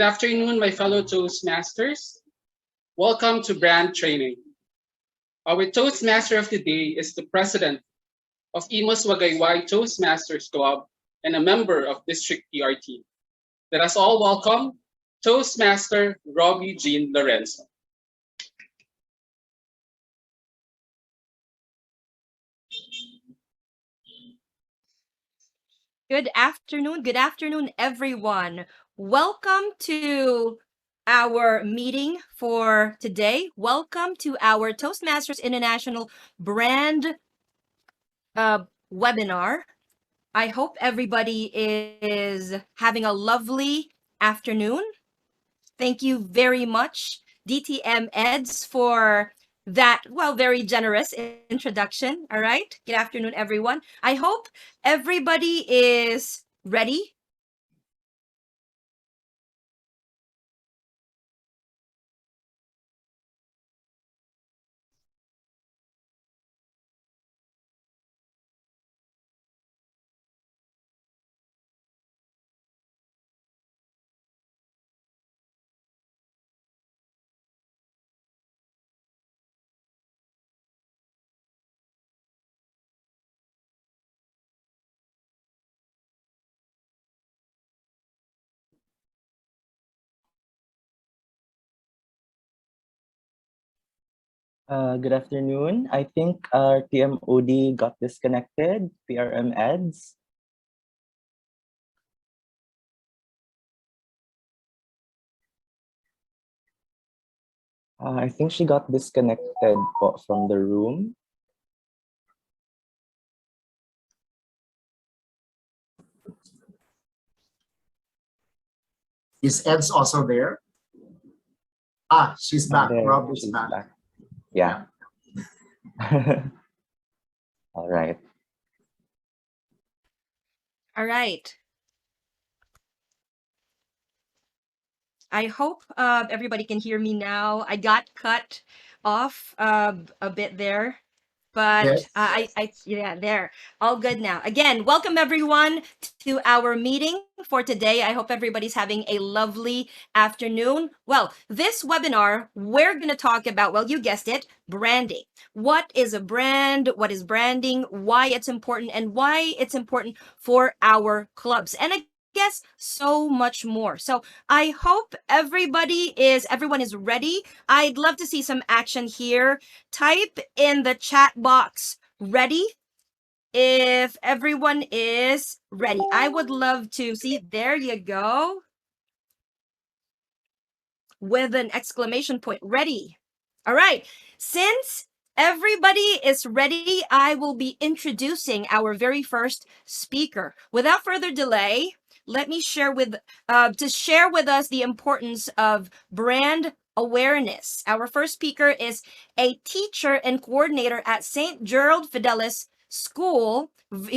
Good afternoon, my fellow Toastmasters. Welcome to Brand Training. Our Toastmaster of the day is the president of Imos Wagayway Toastmasters Club and a member of District PR team. Let us all welcome Toastmaster Robbie Jean Lorenzo. Good afternoon, everyone. Welcome to our meeting for today. Welcome to our Toastmasters International Brand webinar. I hope everybody is having a lovely afternoon. Thank you very much, DTM Eds, for that, well, very generous introduction. All right. Good afternoon, everyone. I hope everybody is ready. Good afternoon. I think our TMOD got disconnected, PRM ads. I think she got disconnected from the room. Is Ed's also there? Ah, she's back. Robbie's back. Yeah. All right. All right. I hope everybody can hear me now. I got cut off a bit there, but Yes. yeah, there. All good now. Again, welcome everyone to our meeting for today. I hope everybody's having a lovely afternoon. Well, this webinar, we're going to talk about, well, you guessed it, branding. What is a brand? What is branding? Why it's important and why it's important for our clubs. And I guess so much more. So I hope everyone is ready. I'd love to see some action here. Type in the chat box, ready, if everyone is ready. I would love to see, there you go, with an exclamation point, ready. All right, since everybody is ready, I will be introducing our very first speaker. Without further delay, let me share with us the importance of brand awareness. Our first speaker is a teacher and coordinator at St. Gerald Fidelis School.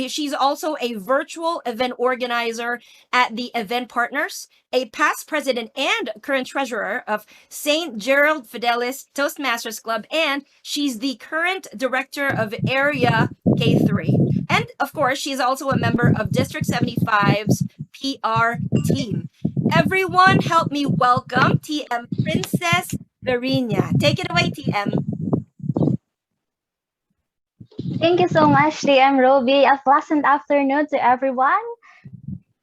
She's also a virtual event organizer at the Event Partners, a past president and current treasurer of St. Gerald Fidelis Toastmasters Club, and she's the current director of Area K3. And of course, she's also a member of District 75's PR team. Everyone help me welcome TM Princess Berinia. Take it away, TM. Thank you so much, TM Robbie. A pleasant afternoon to everyone.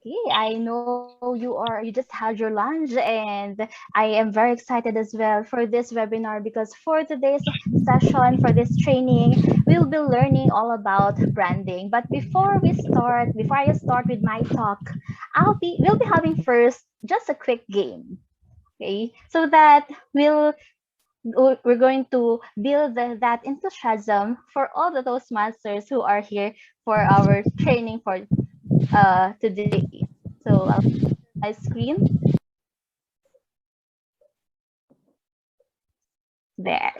Okay, I know you just had your lunch, and I am very excited as well for this webinar because for today's session, for this training, we'll be learning all about branding. But before I start with my talk, we'll be having first just a quick game. Okay, so that we're going to build that enthusiasm for all the Toastmasters who are here for our training for today. So I'll share my screen there.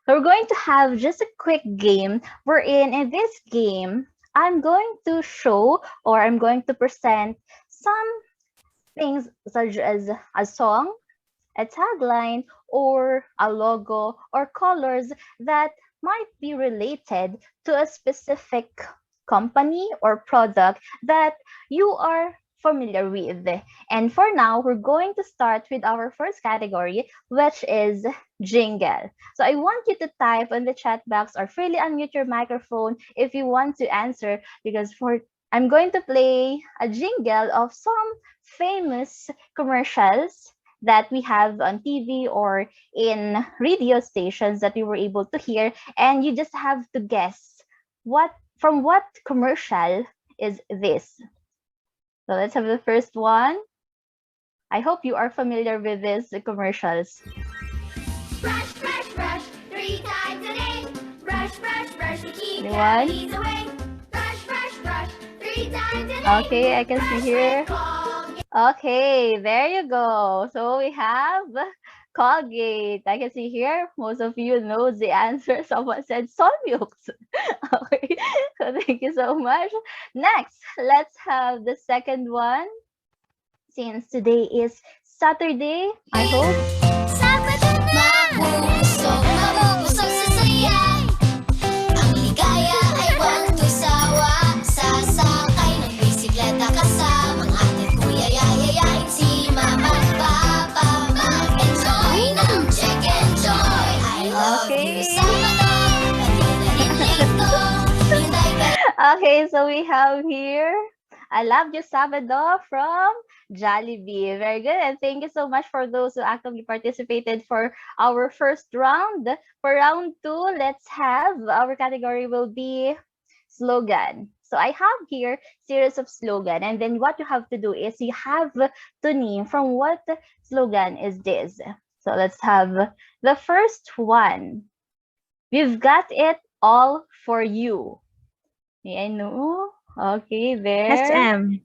So we're going to have just a quick game wherein in this game, I'm going to show or I'm going to present some things such as a song, a tagline, or a logo or colors that might be related to a specific company or product that you are familiar with. And for now, we're going to start with our first category, which is jingle. So I want you to type on the chat box or freely unmute your microphone if you want to answer, because I'm going to play a jingle of some famous commercials that we have on TV or in radio stations that we were able to hear, and you just have to guess from what commercial is this. So let's have the first one. I hope you are familiar with these commercials. Brush, brush, brush, 3 times a day. Brush, brush, brush to keep Anyone? cavities away. Brush, brush, brush, 3 times a day. Okay, I can see here. Okay, there you go. So we have Colgate. I can see here, most of you know the answer. Someone said Solmux. Okay, so thank you so much. Next, let's have the second one. Since today is Saturday, I hope. Mabubusog sa saya. Ang ligaya ay walang tusawa. Sasakay ng bisikleta kasamang ating kuya. Yayayain si mama at papa. Mag-enjoy ng chicken joy. I love you, Sabado. Pati na rin linggo. Hinday ka. Okay, so we have here I Love You Sabado from Jollibee. Very good. And thank you so much for those who actively participated for our first round. For round 2, let's have our category will be slogan. So I have here series of slogan, and then what you have to do is you have to name from what slogan is this. So let's have the first one. We've got it all for you. May I know? Okay, there. SM.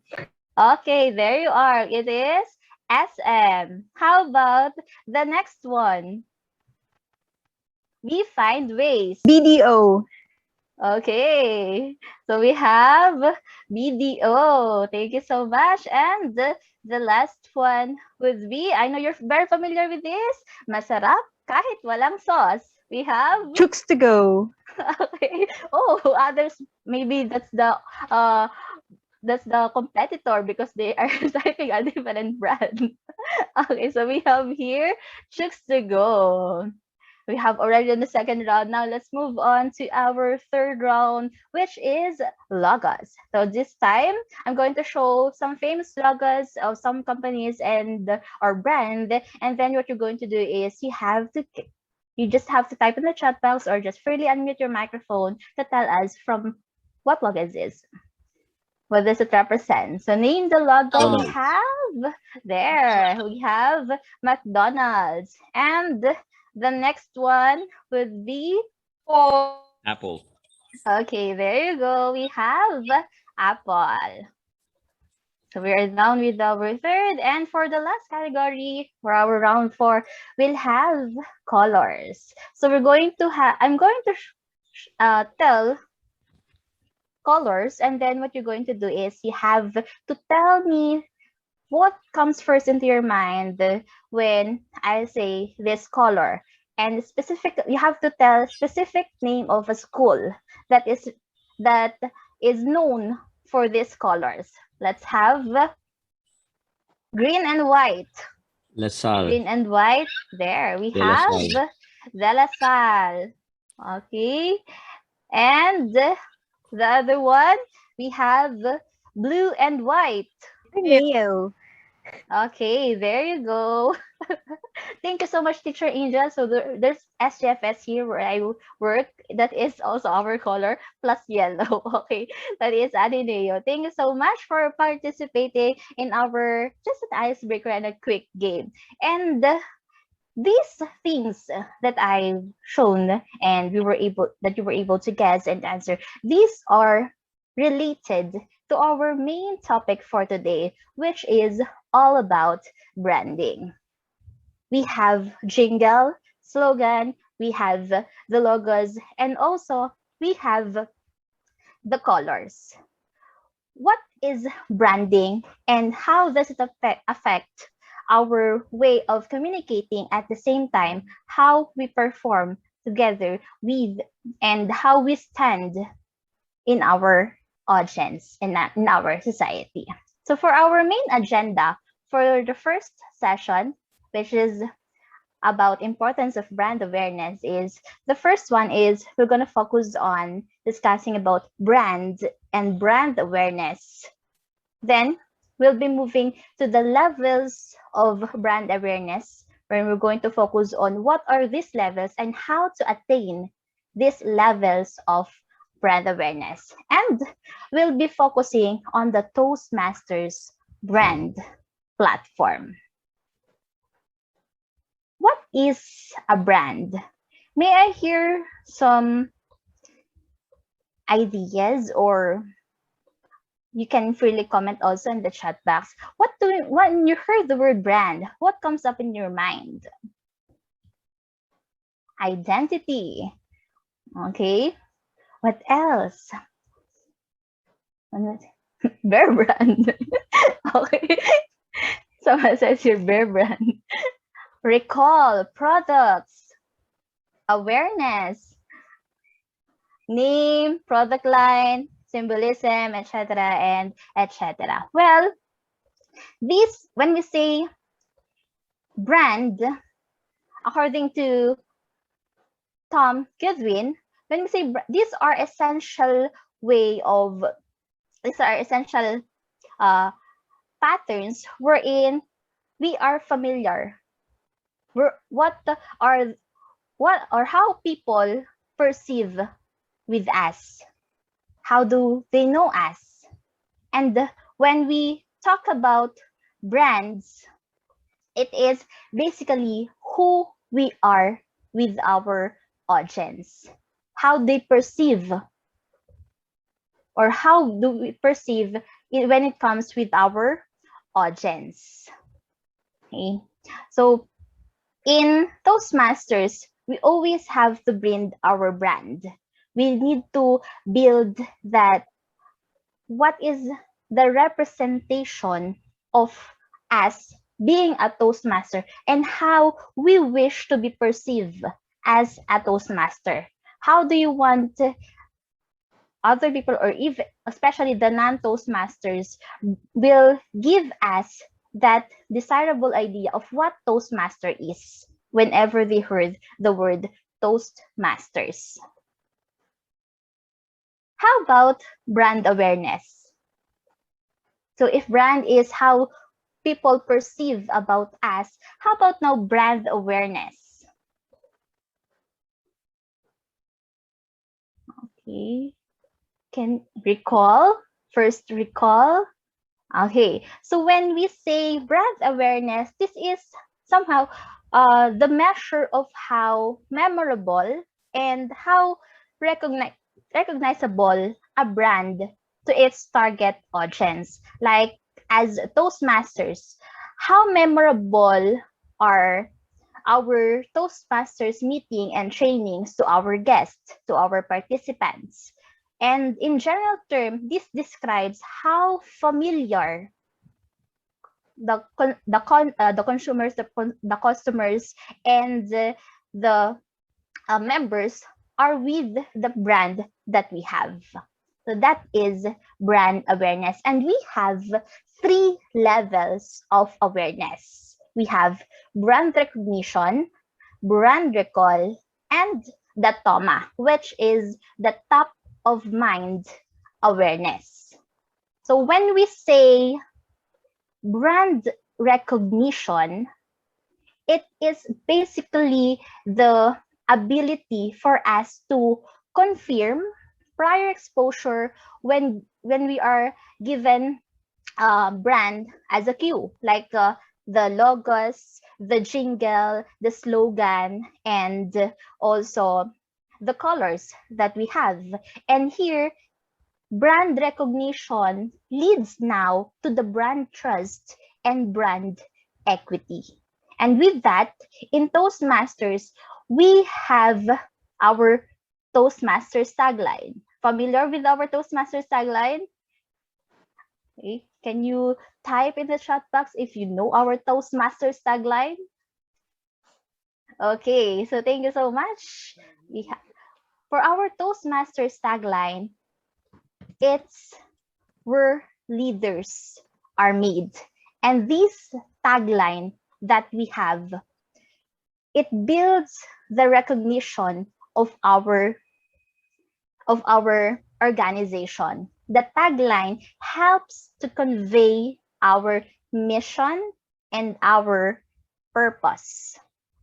Okay, there you are. It is SM. How about the next one? We find ways. BDO. Okay, so we have BDO. Thank you so much. And the last one would be, I know you're very familiar with this, masarap kahit walang sauce. We have Chooks to go. okay. Oh, others, maybe that's the competitor because they are typing a different brand. Okay, so we have here Chooks to go. We have already in the second round. Now let's move on to our third round, which is logos. So this time, I'm going to show some famous logos of some companies and or brand. And then what you're going to do is you just have to type in the chat box or just freely unmute your microphone to tell us from what logo is this. What does it represent? So name the logo we have. There, we have McDonald's. And the next one would be Apple. Okay, there you go. We have Apple. So we are down with our third. And for the last category, for our round 4, we'll have colors. So we're going to I'm going to tell colors, and then what you're going to do is you have to tell me what comes first into your mind when I say this color. And you have to tell specific name of a school that is known for these colors. Let's have green and white. Lasal. Green and white. There we De La have Salle. De La Salle. Okay. And the other one, we have blue and white. Neo. Okay, there you go. Thank you so much, Teacher Angel. So there's SGFS here where I work. That is also our color plus yellow. Okay, that is Ateneo. Thank you so much for participating in our just an icebreaker and a quick game. And these things that I've shown and you were able to guess and answer, these are related to our main topic for today, which is all about branding. We have jingle, slogan, we have the logos, and also we have the colors. What is branding and how does it affect our way of communicating, at the same time how we perform together with and how we stand in our audience in our society? So for our main agenda for the first session, which is about importance of brand awareness, is the first one is we're going to focus on discussing about brand and brand awareness. Then we'll be moving to the levels of brand awareness, where we're going to focus on what are these levels and how to attain these levels of brand awareness. And we'll be focusing on the Toastmasters brand platform. What is a brand? May I hear some ideas, or you can freely comment also in the chat box. When you heard the word brand, what comes up in your mind? Identity. Okay. What else? Bear brand. Okay. Someone says your bear brand. Recall, products, awareness, name, product line, symbolism, etc., and etc. Well, when we say brand, according to Tom Goodwin, when we say these are essential patterns wherein we are familiar. How people perceive with us. How do they know us? And when we talk about brands, it is basically who we are with our audience. How they perceive, or how do we perceive it when it comes with our audience. Okay. So in Toastmasters, we always have to build our brand. We need to build that. What is the representation of us being a Toastmaster and how we wish to be perceived as a Toastmaster? How do you want other people, or even especially the non-Toastmasters, will give us that desirable idea of what Toastmaster is whenever they heard the word Toastmasters? How about brand awareness? So if brand is how people perceive about us, how about now brand awareness? Okay, can recall, first recall. Okay, so when we say brand awareness, this is somehow the measure of how memorable and how recognizable a brand to its target audience. Like as Toastmasters, how memorable are our Toastmasters meeting and trainings to our guests, to our participants? And in general term, this describes how familiar the consumers, the customers, and the members are with the brand that we have. So that is brand awareness. And we have 3 levels of awareness. We have brand recognition, brand recall, and the TOMA, which is the top of mind awareness. So when we say brand recognition, it is basically the ability for us to confirm prior exposure when we are given brand as a cue, like the logos, the jingle, the slogan, and also the colors that we have. And here, brand recognition leads now to the brand trust and brand equity. And with that, in Toastmasters, we have our Toastmasters tagline. Familiar with our Toastmasters tagline? Okay. Can you type in the chat box if you know our Toastmasters tagline? Okay, so thank you so much. For our Toastmasters tagline, it's "we're leaders are made. And this tagline that we have, it builds the recognition of our organization. The tagline helps to convey our mission and our purpose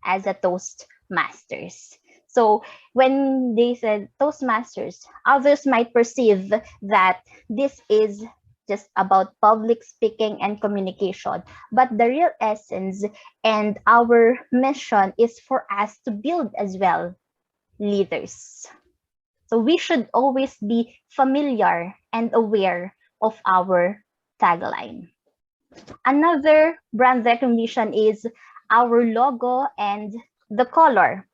as a Toastmasters. So when they said Toastmasters, others might perceive that this is just about public speaking and communication. But the real essence and our mission is for us to build as well leaders. So we should always be familiar and aware of our tagline. Another brand recognition is our logo and the color.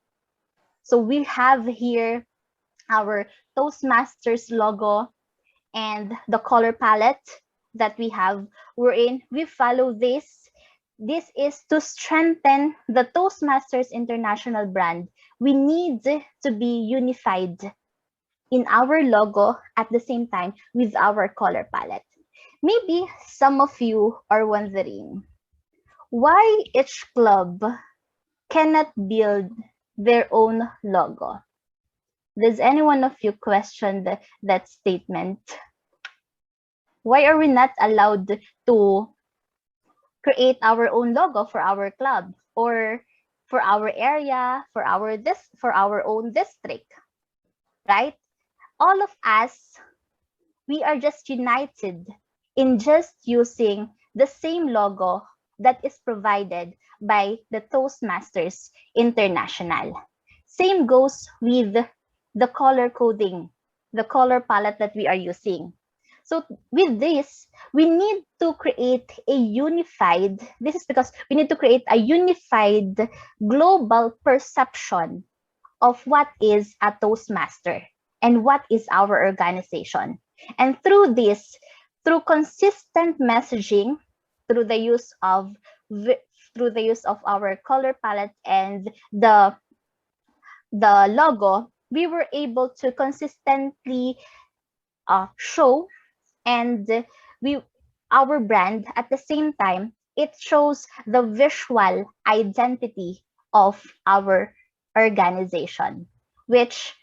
So we have here our Toastmasters logo and the color palette that we have, wherein we follow this. This is to strengthen the Toastmasters International brand. We need to be unified in our logo at the same time with our color palette. Maybe some of you are wondering why each club cannot build their own logo. Does any one of you question that statement? Why are we not allowed to create our own logo for our club or for our area, for our own district, right? All of us, we are just united in just using the same logo that is provided by the Toastmasters International. Same goes with the color coding, the color palette that we are using. So with this, we need to create a unified, this is because we need to create a unified global perception of what is a Toastmaster and what is our organization. And through this, through consistent messaging, through the use of our color palette and the logo, we were able to consistently show and our brand. At the same time, it shows the visual identity of our organization, which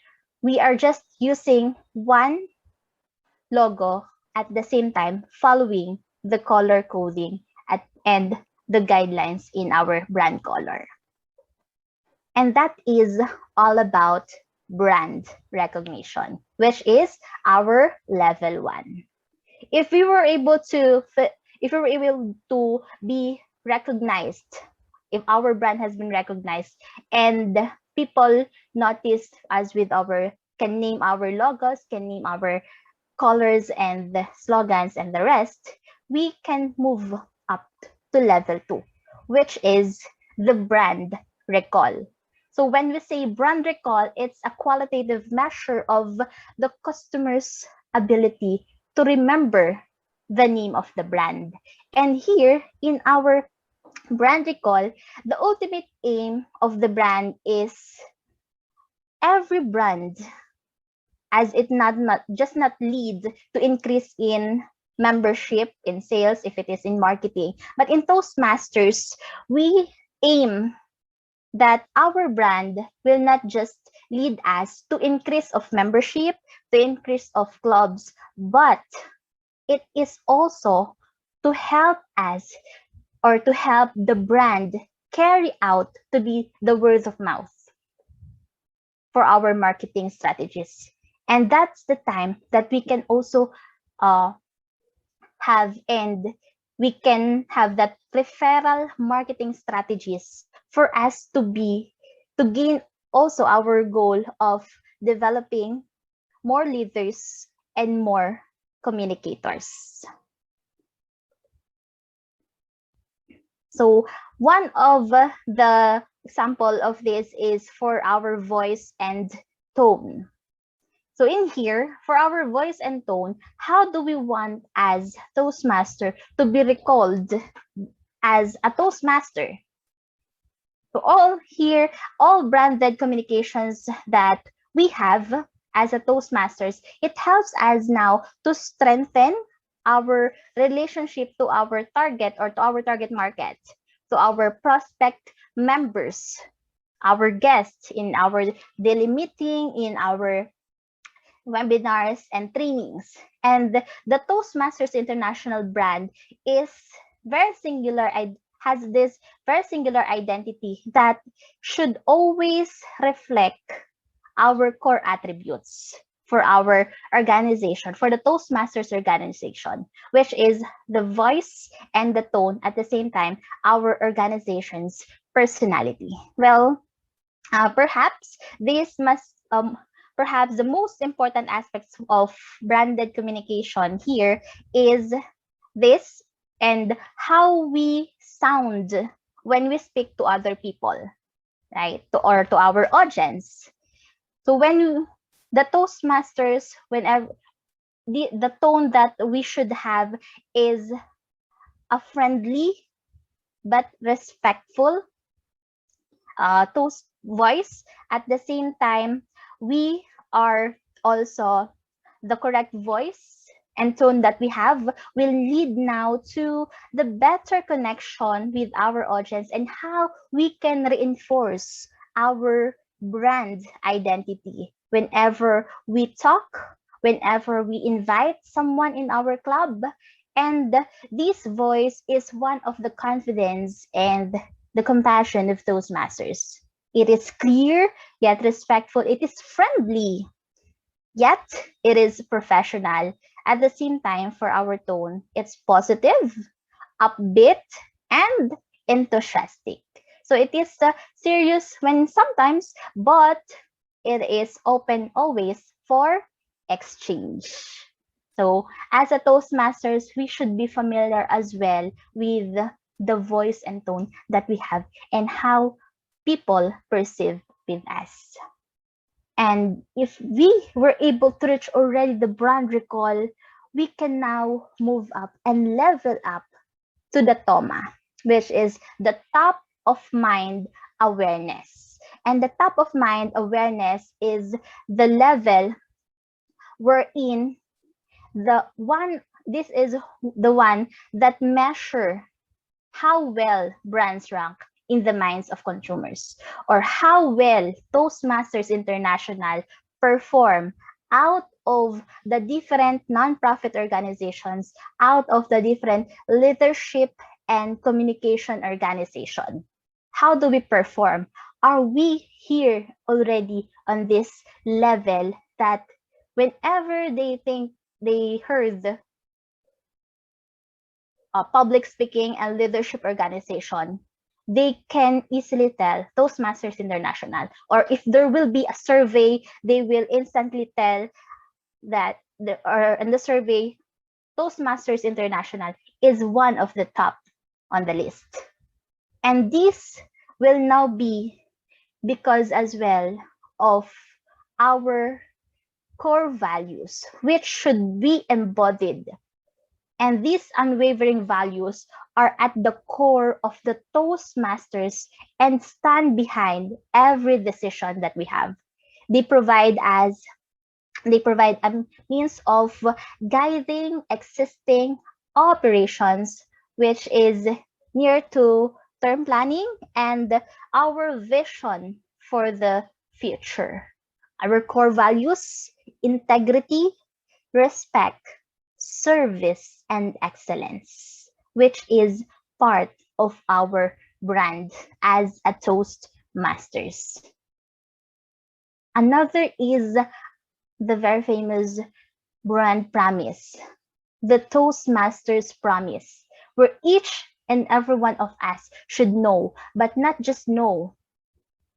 we are just using one logo at the same time following the color coding and the guidelines in our brand color. And that is all about brand recognition, which is our level 1. If we were able to be recognized, if our brand has been recognized and people noticed us with can name our logos, can name our colors and the slogans and the rest, we can move up to level 2, which is the brand recall. So when we say brand recall, it's a qualitative measure of the customer's ability to remember the name of the brand. And here in our brand recall, the ultimate aim of the brand is every brand, as it not lead to increase in membership, in sales, if it is in marketing. But in Toastmasters, we aim that our brand will not just lead us to increase of membership, to increase of clubs, but it is also to help us or to help the brand carry out to be the word of mouth for our marketing strategies. And that's the time that we can also we can have that referral marketing strategies for us to gain also our goal of developing more leaders and more communicators. So one of the example of this is for our voice and tone. So in here, for our voice and tone, how do we want as Toastmaster to be recalled as a Toastmaster? So all branded communications that we have as a Toastmasters, it helps us now to strengthen our relationship to our target or to our target market, to our prospect members, our guests in our daily meeting, in our webinars and trainings. And the Toastmasters International brand is very singular, has this very singular identity that should always reflect our core attributes for our organization, for the Toastmasters organization, which is the voice and the tone, at the same time, our organization's personality. Well, perhaps this must perhaps the most important aspects of branded communication here is this and how we sound when we speak to other people, right? Or to our audience. So when the Toastmasters, whenever the tone that we should have is a friendly but respectful toast voice. At the same time, we are also the correct voice and tone that we have will lead now to the better connection with our audience and how we can reinforce our brand identity whenever we talk, whenever we invite someone in our club. And this voice is one of the confidence and the compassion of Toastmasters. It is clear yet respectful. It is friendly yet it is professional. At the same time, for our tone, it's positive, upbeat, and enthusiastic. So it is serious when sometimes, but it is open always for exchange. So as a Toastmasters, we should be familiar as well with the voice and tone that we have and how people perceive with us. And if we were able to reach already the brand recall, we can now move up and level up to the TOMA, which is the top of mind awareness. And the top of mind awareness is the level wherein this is the one that measure how well brands rank in the minds of consumers, or how well Toastmasters International perform out of the different nonprofit organizations, out of the different leadership and communication organization. How do we perform? Are we here already on this level that whenever they heard public speaking and leadership organization, they can easily tell Toastmasters International, or if there will be a survey, they will instantly tell that in the survey, Toastmasters International is one of the top on the list. And this will now be because as well of our core values, which should be embodied. And these unwavering values are at the core of the Toastmasters and stand behind every decision that we have. They provide a means of guiding existing operations, which is near to term planning and our vision for the future. Our core values: integrity, respect, service, and excellence, which is part of our brand as a Toastmasters. Another is the very famous brand promise, the Toastmasters promise, where each and every one of us should know, but not just know,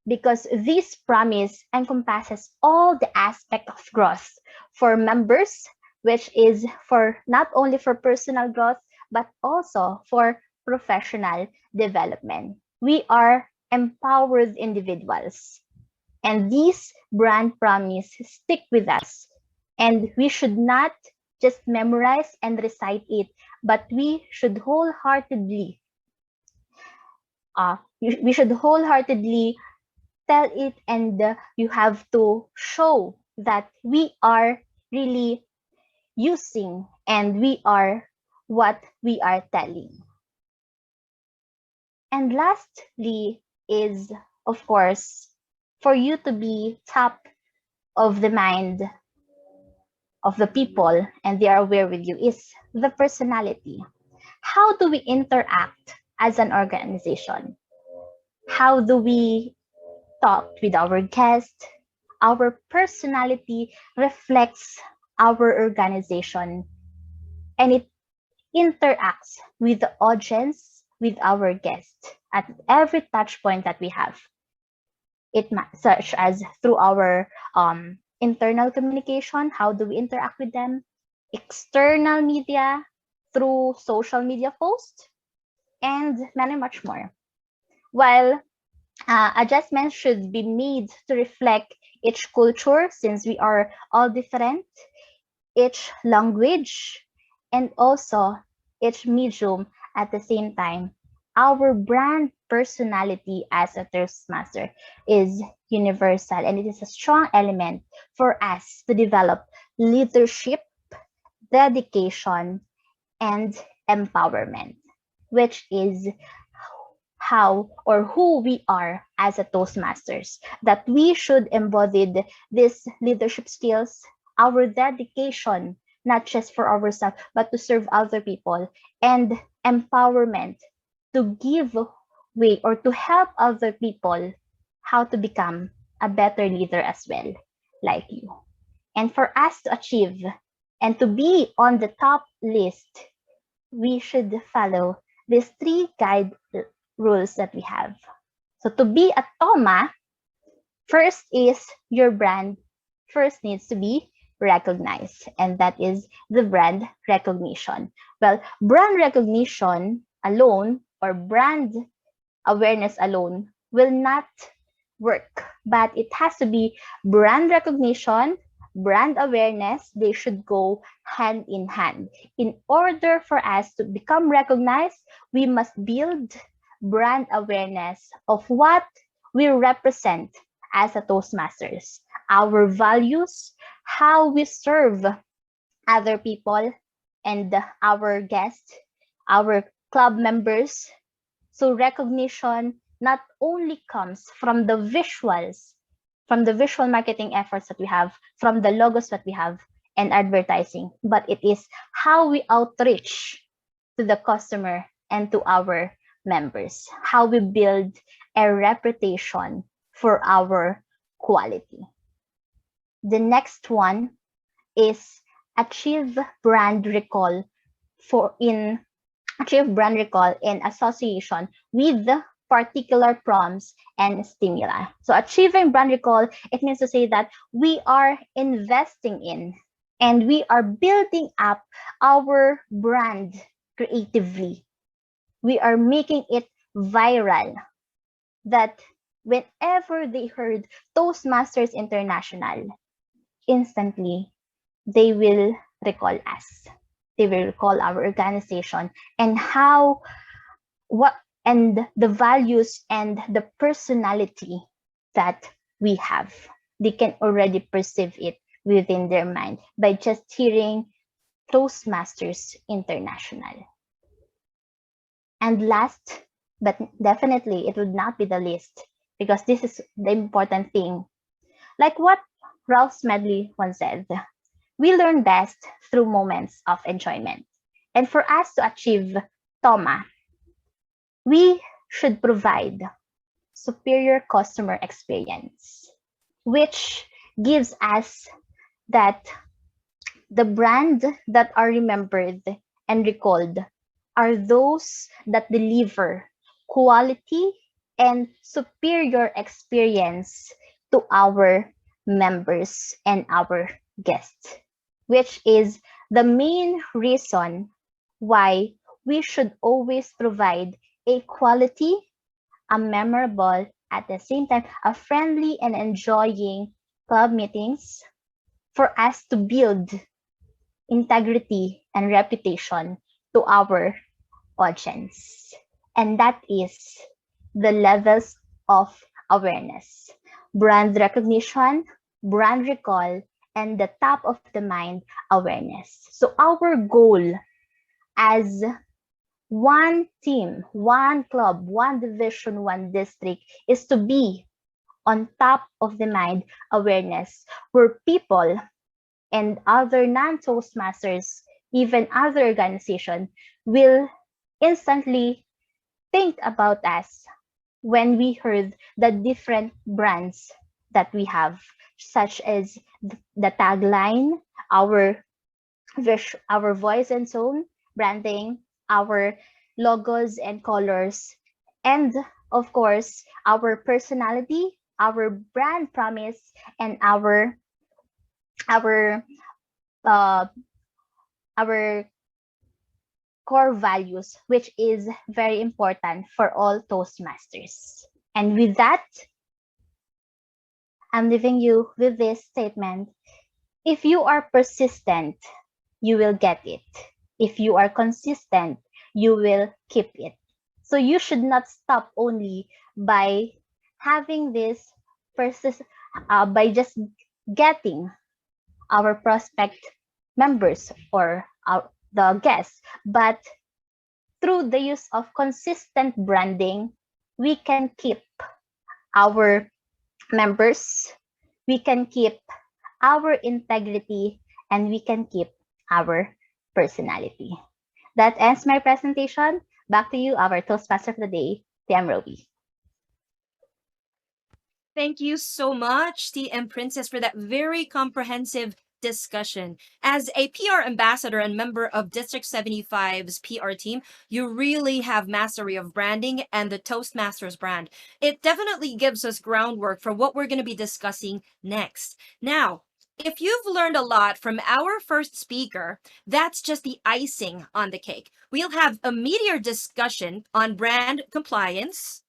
because this promise encompasses all the aspect of growth for members, which is for not only for personal growth, but also for professional development. We are empowered individuals, and these brand promise stick with us, and we should not just memorize and recite it, but we should wholeheartedly tell it, and you have to show that we are really using, and we are what we are telling. And lastly is, of course, for you to be top of the mind of the people and they are aware with you is the personality. How do we interact as an organization? How do we talk with our guests? Our personality reflects our organization and it interacts with the audience, with our guests at every touch point that we have. Such as through our internal communication, how do we interact with them? External media, through social media posts, and many much more. While adjustments should be made to reflect each culture, since we are all different, each language, and also each medium at the same time. Our brand personality as a Toastmaster is universal, and it is a strong element for us to develop leadership, dedication, and empowerment, which is how or who we are as a Toastmasters, that we should embody these leadership skills, our dedication, not just for ourselves, but to serve other people, and empowerment to give way or to help other people how to become a better leader as well, like you. And for us to achieve and to be on the top list, we should follow these 3 guide rules that we have. So to be a Toma, first is your brand first needs to be recognized, and that is the brand recognition. Well, brand recognition alone or brand awareness alone will not work, but it has to be brand recognition, brand awareness. They should go hand in hand. In order for us to become recognized, we must build brand awareness of what we represent as a Toastmasters, our values, how we serve other people and our guests, our club members. So recognition not only comes from the visuals, from the visual marketing efforts that we have, from the logos that we have and advertising, but it is how we outreach to the customer and to our members, how we build a reputation for our quality. The next one is achieve brand recall in association with particular prompts and stimuli. So achieving brand recall, it means to say that we are investing in and we are building up our brand creatively. We are making it viral, that whenever they heard Toastmasters International, instantly they will recall us. They will recall our organization and the values and the personality that we have. They can already perceive it within their mind by just hearing Toastmasters International. And last, but definitely it would not be the least, because this is the important thing. Like what Ralph Smedley once said, we learn best through moments of enjoyment. And for us to achieve Toma, we should provide superior customer experience, which gives us that the brand that are remembered and recalled are those that deliver quality and superior experience to our members and our guests, which is the main reason why we should always provide a quality, a memorable, at the same time, a friendly and enjoying club meetings for us to build integrity and reputation to our audience. And that is the levels of awareness: brand recognition, brand recall, and the top of the mind awareness. So our goal as one team, one club, one division, one district is to be on top of the mind awareness, where people and other non-Toastmasters, even other organizations, will instantly think about us when we heard the different brands that we have, such as the tagline, our voice and tone branding, our logos and colors, and of course, our personality, our brand promise, and our uh, our core values, which is very important for all Toastmasters. And with that, I'm leaving you with this statement. If you are persistent, you will get it. If you are consistent, you will keep it. So you should not stop only by having this by just getting our prospect members or the guests, but through the use of consistent branding, we can keep our members, we can keep our integrity, and we can keep our personality. That ends my presentation. Back to you, our Toastmaster of the day, TM Robbie. Thank you so much, TM Princess, for that very comprehensive discussion. As a PR ambassador and member of District 75's PR team, you really have mastery of branding and the Toastmasters brand. It definitely gives us groundwork for what we're going to be discussing next. Now, if you've learned a lot from our first speaker, that's just the icing on the cake. We'll have a meatier discussion on brand compliance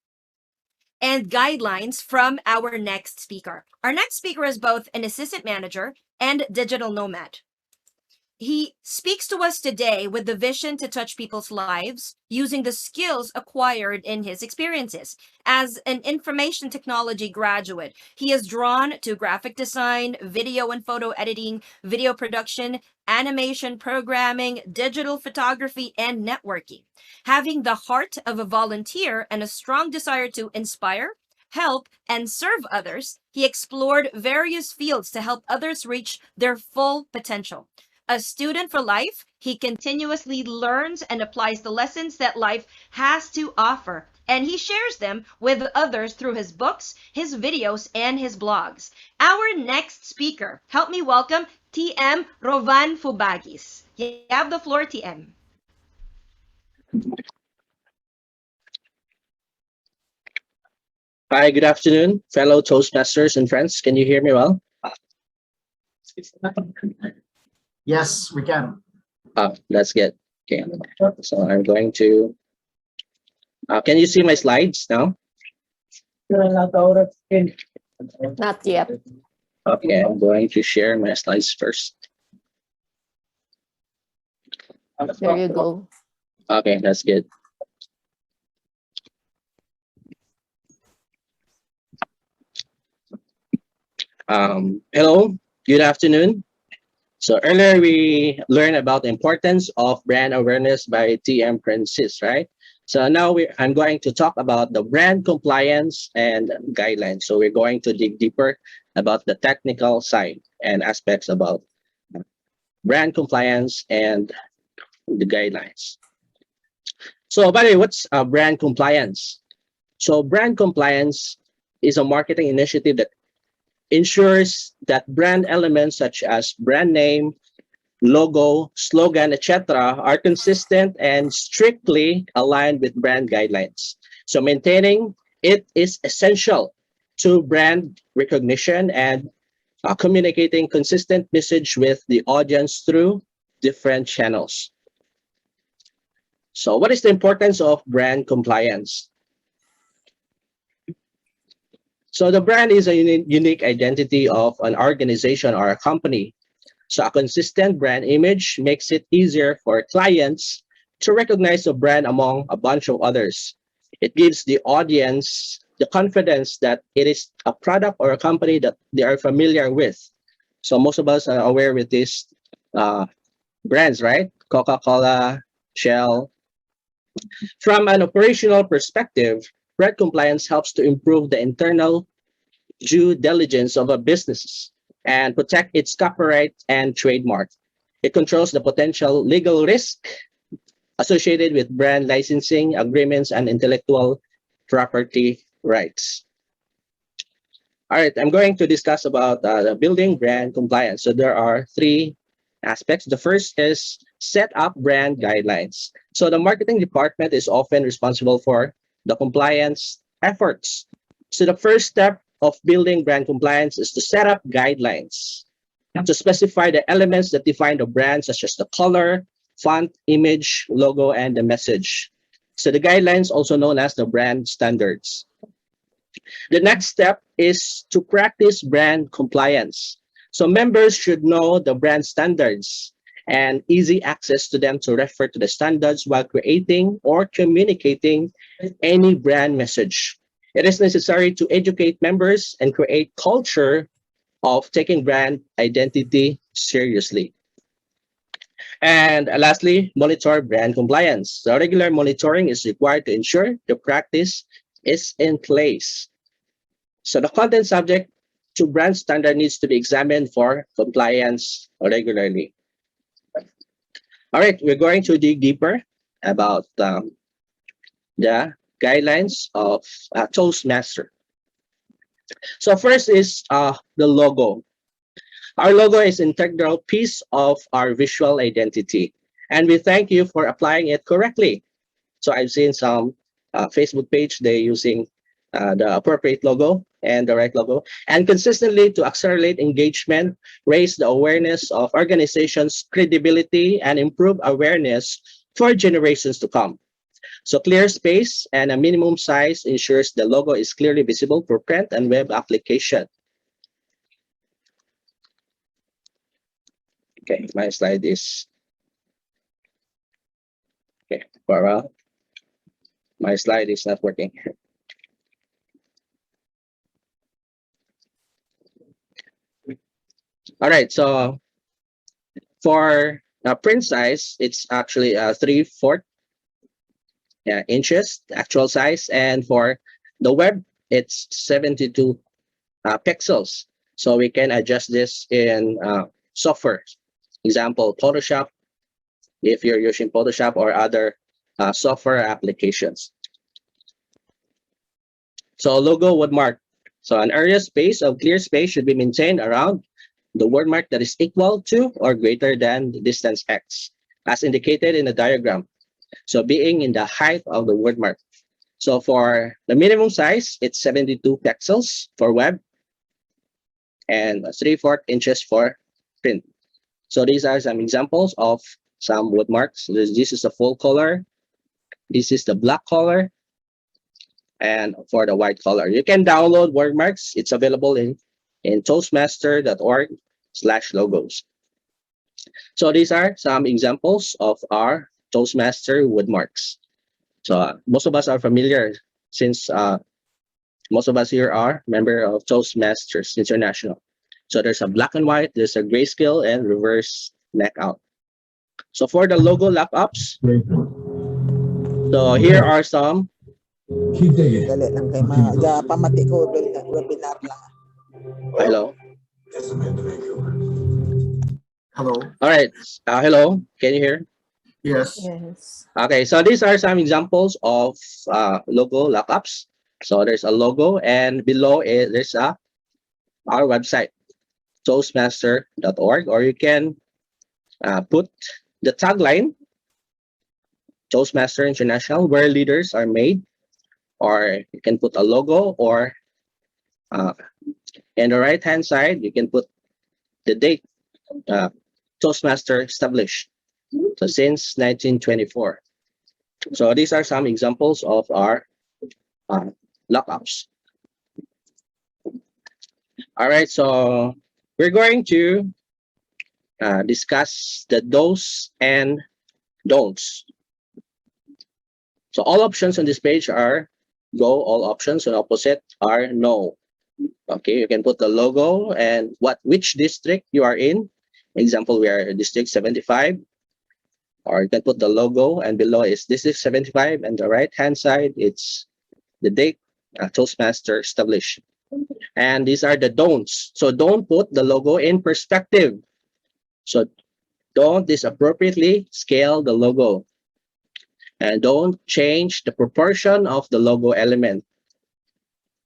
and guidelines from our next speaker. Our next speaker is both an assistant manager and digital nomad. He speaks to us today with the vision to touch people's lives using the skills acquired in his experiences. As an information technology graduate, he is drawn to graphic design, video and photo editing, video production, animation programming, digital photography, and networking. Having the heart of a volunteer and a strong desire to inspire, help, and serve others, he explored various fields to help others reach their full potential. A student for life, he continuously learns and applies the lessons that life has to offer, and he shares them with others through his books, his videos, and his blogs. Our next speaker, help me welcome TM Rovan Fabugais. You have the floor, TM. Hi, good afternoon, fellow Toastmasters and friends. Can you hear me well? Yes, we can. That's good. Okay, so I'm going to. Can you see my slides now? Not yet. Okay, I'm going to share my slides first. There you go. Okay, that's good. Hello, good afternoon. So earlier we learned about the importance of brand awareness by TM Princess, right? So now I'm going to talk about the brand compliance and guidelines. So we're going to dig deeper about the technical side and aspects about brand compliance and the guidelines. So by the way, what's brand compliance? So brand compliance is a marketing initiative that ensures that brand elements such as brand name, logo, slogan, etc. are consistent and strictly aligned with brand guidelines. So maintaining it is essential to brand recognition and communicating consistent message with the audience through different channels. So what is the importance of brand compliance? So the brand is a unique identity of an organization or a company. So a consistent brand image makes it easier for clients to recognize the brand among a bunch of others. It gives the audience the confidence that it is a product or a company that they are familiar with. So most of us are aware with these brands, right? Coca-Cola, Shell. From an operational perspective, brand compliance helps to improve the internal due diligence of a business and protect its copyright and trademark. It controls the potential legal risk associated with brand licensing agreements and intellectual property rights. All right, I'm going to discuss about the building brand compliance. So there are three aspects. The first is set up brand guidelines. So the marketing department is often responsible for the compliance efforts. So the first step of building brand compliance is to set up guidelines to specify the elements that define the brand, such as the color, font, image, logo, and the message. So the guidelines, also known as the brand standards. The next step is to practice brand compliance. So members should know the brand standards and easy access to them to refer to the standards while creating or communicating any brand message. It is necessary to educate members and create culture of taking brand identity seriously. And lastly, monitor brand compliance. So regular monitoring is required to ensure the practice is in place. So the content subject to brand standard needs to be examined for compliance regularly. All right, we're going to dig deeper about the guidelines of Toastmaster. So first is the logo. Our logo is an integral piece of our visual identity, and we thank you for applying it correctly. So I've seen some Facebook page, they're using the appropriate logo and the right logo, and consistently to accelerate engagement, raise the awareness of organizations' credibility, and improve awareness for generations to come. So clear space and a minimum size ensures the logo is clearly visible for print and web application. Okay, my slide is okay. Well, my slide is not working. All right, so for print size, it's actually 3/4 inches actual size, and for the web, it's 72 pixels. So we can adjust this in software. Example, Photoshop, if you're using Photoshop or other software applications. So logo wordmark. So an area space of clear space should be maintained around the wordmark that is equal to or greater than the distance x, as indicated in the diagram. So being in the height of the wordmark. So for the minimum size, it's 72 pixels for web and 3/4 inches for print. So these are some examples of some wordmarks. This is the full color. This is the black color. And for the white color, you can download wordmarks. It's available in toastmaster.org/logos. So these are some examples of our Toastmaster wordmarks. So most of us are familiar since most of us here are member of Toastmasters International. So there's a black and white, there's a grayscale, and reverse neck out. So for the logo lap-ups, so here are some. Dali lang kay pamati ko webinar lang. Hello. Hello. All right. Hello. Can you hear? Yes. Yes. Okay. So these are some examples of logo lockups. So there's a logo, and below it there's our website, toastmaster.org, or you can put the tagline, Toastmaster International, where leaders are made, or you can put a logo, or in the right hand side you can put the date Toastmaster established, so since 1924. So these are some examples of our lockups. All right, so we're going to discuss the do's and don'ts. So all options on this page are go, all options, and opposite are no. Okay, you can put the logo and which district you are in. Example, we are District 75. Or you can put the logo, and below is District 75, and the right-hand side, it's the date Toastmaster established. And these are the don'ts. So don't put the logo in perspective. So don't disappropriately scale the logo. And don't change the proportion of the logo element.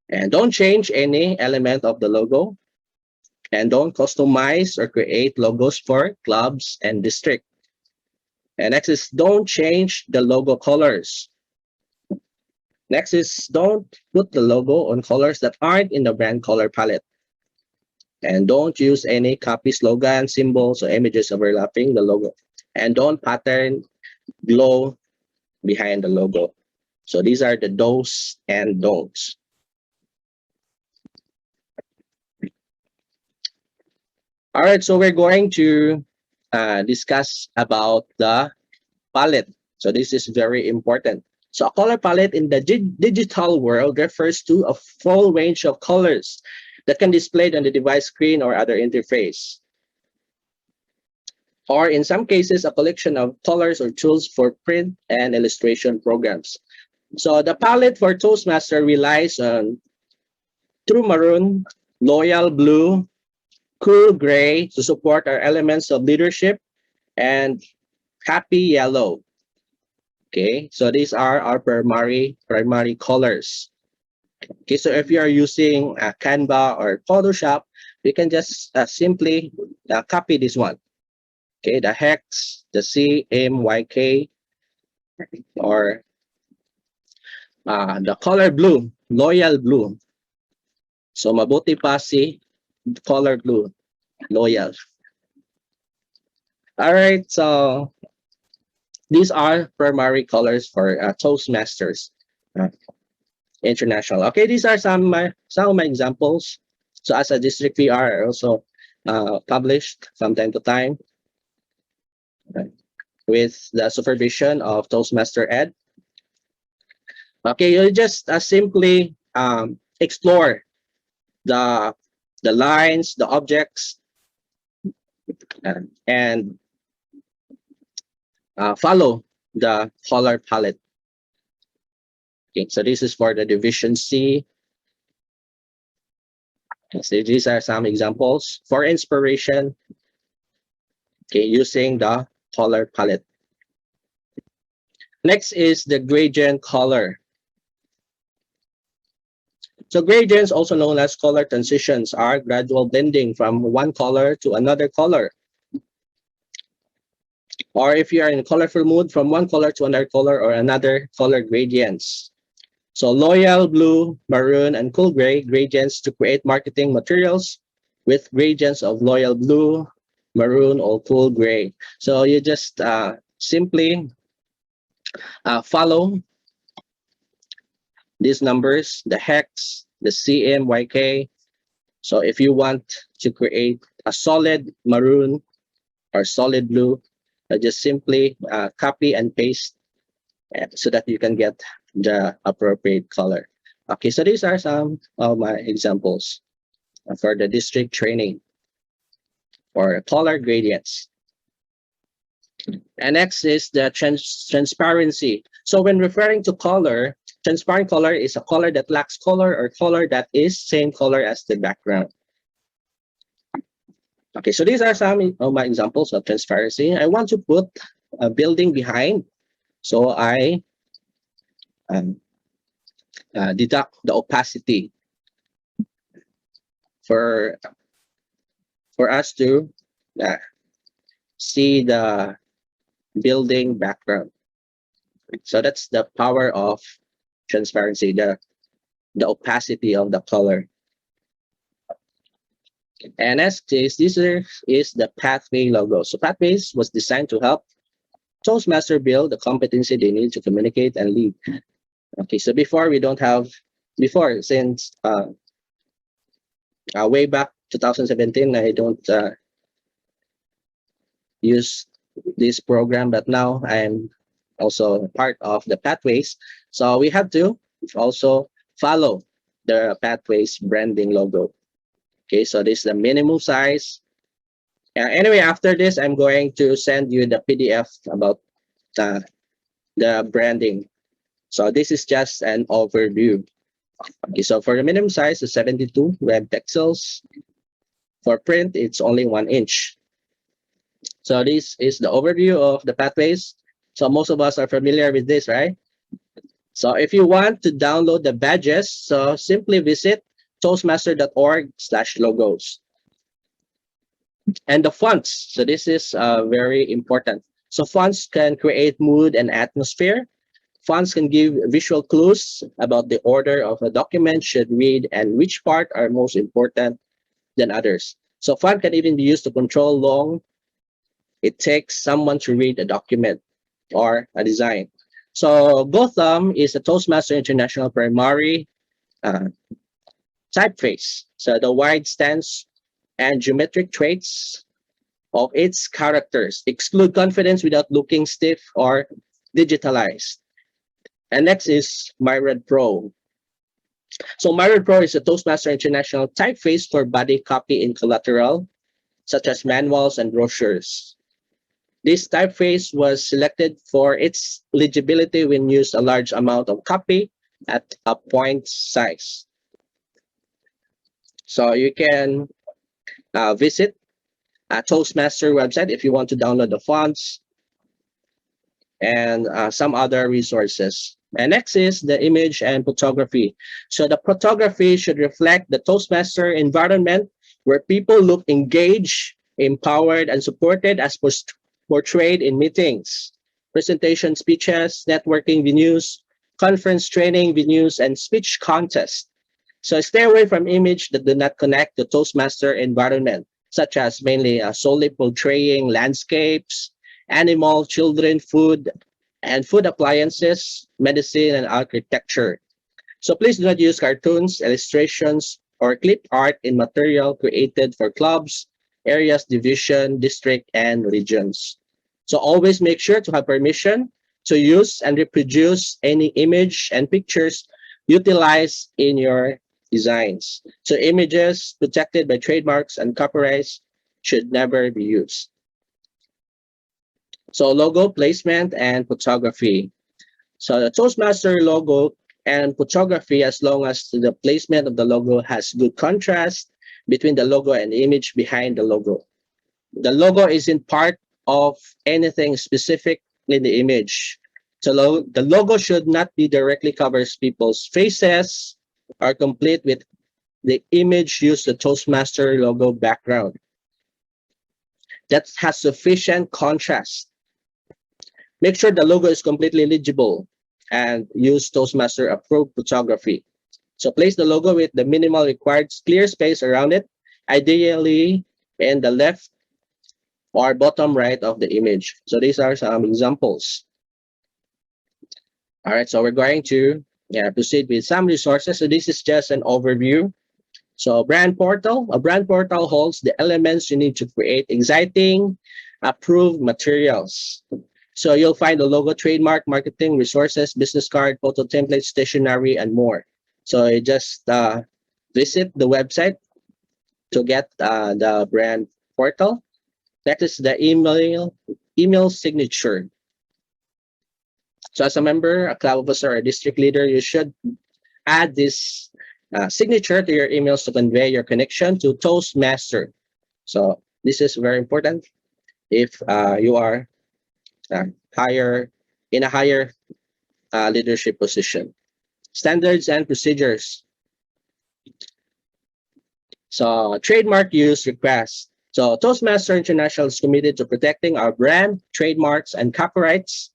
And don't change any element of the logo. And don't customize or create logos for clubs and district. And next is don't change the logo colors. Next is don't put the logo on colors that aren't in the brand color palette. And don't use any copy slogan, symbols, or images overlapping the logo. And don't pattern glow behind the logo. So these are the do's and don'ts. All right, so we're going to discuss about the palette. So this is very important. So a color palette in the digital world refers to a full range of colors that can be displayed on the device screen or other interface. Or in some cases, a collection of colors or tools for print and illustration programs. So the palette for Toastmaster relies on True Maroon, Loyal Blue, Cool Gray to support our elements of leadership, and Happy Yellow. Okay, so these are our primary colors. Okay, so if you are using Canva or Photoshop, you can just simply copy this one. Okay, the hex, the CMYK, or the color blue, Loyal Blue. So mabuti pa si color blue, Loyal. All right, so these are primary colors for Toastmasters International. Okay, these are some of my examples. So as a district PR, I also published from time to time with the supervision of Toastmaster Ed. Okay, you just simply explore the lines, the objects, and follow the color palette. Okay, so this is for the Division C. So these are some examples for inspiration. Okay, using the color palette. Next is the gradient color. So gradients, also known as color transitions, are gradual blending from one color to another color. Or if you are in a colorful mood, from one color to another color or another color gradients. So Loyal Blue, Maroon, and Cool Gray gradients to create marketing materials with gradients of Loyal Blue, Maroon, or Cool Gray. So you just simply follow these numbers, the hex, the CMYK. So if you want to create a solid maroon or solid blue, just simply copy and paste so that you can get the appropriate color. Okay, so these are some of my examples for the district training or color gradients. And next is the transparency. So when referring to color, transparent color is a color that lacks color or color that is same color as the background. Okay, so these are some of my examples of transparency. I want to put a building behind, so I deduct the opacity for us to see the building background. So that's the power of transparency, the opacity of the color. And next is this is the Pathway logo. So Pathways was designed to help Toastmaster build the competency they need to communicate and lead. Okay, so before since way back 2017, I don't use this program, but now I'm also part of the Pathways. So we have to also follow the Pathways branding logo. Okay, so this is the minimum size. Anyway, after this, I'm going to send you the PDF about the branding. So this is just an overview. Okay, so for the minimum size is 72 web pixels. For print, it's only 1 inch. So this is the overview of the Pathways. So most of us are familiar with this, right? So if you want to download the badges, so simply visit toastmaster.org/logos. And the fonts, so this is very important. So fonts can create mood and atmosphere. Fonts can give visual clues about the order of a document should read and which part are most important than others. So font can even be used to control long it takes someone to read a document or a design. So Gotham is a Toastmaster International primary typeface. So the wide stance and geometric traits of its characters exclude confidence without looking stiff or digitalized. And next is Myred Pro. So Myred Pro is a Toastmaster International typeface for body copy in collateral, such as manuals and brochures. This typeface was selected for its legibility when used a large amount of copy at a point size. So you can visit a Toastmaster website if you want to download the fonts and some other resources. And next is the image and photography. So the photography should reflect the Toastmaster environment where people look engaged, empowered, and supported as portrayed in meetings, presentation speeches, networking venues, conference training venues, and speech contests. So stay away from images that do not connect the Toastmaster environment, such as mainly solely portraying landscapes, animal, children, food, and food appliances, medicine, and architecture. So please do not use cartoons, illustrations, or clip art in material created for clubs, areas, division, district, and regions. So always make sure to have permission to use and reproduce any image and pictures utilized in your designs. So images protected by trademarks and copyrights should never be used. So logo placement and photography. So the Toastmaster logo and photography, as long as the placement of the logo has good contrast between the logo and the image behind the logo. The logo isn't part of anything specific in the image. So the logo should not be directly covers people's faces or complete with the image use the Toastmaster logo background. That has sufficient contrast. Make sure the logo is completely legible and use Toastmaster approved photography. So place the logo with the minimal required clear space around it, ideally in the left or bottom right of the image. So these are some examples. All right, so we're going to proceed with some resources. So this is just an overview. So brand portal, a brand portal holds the elements you need to create exciting, approved materials. So you'll find the logo, trademark, marketing, resources, business card, photo template, stationery, and more. So you just visit the website to get the brand portal. That is the email signature. So as a member, a club officer, or a district leader, you should add this signature to your emails to convey your connection to Toastmaster. So this is very important if you are in a higher leadership position. Standards and procedures. So trademark use requests. So Toastmaster International is committed to protecting our brand, trademarks, and copyrights,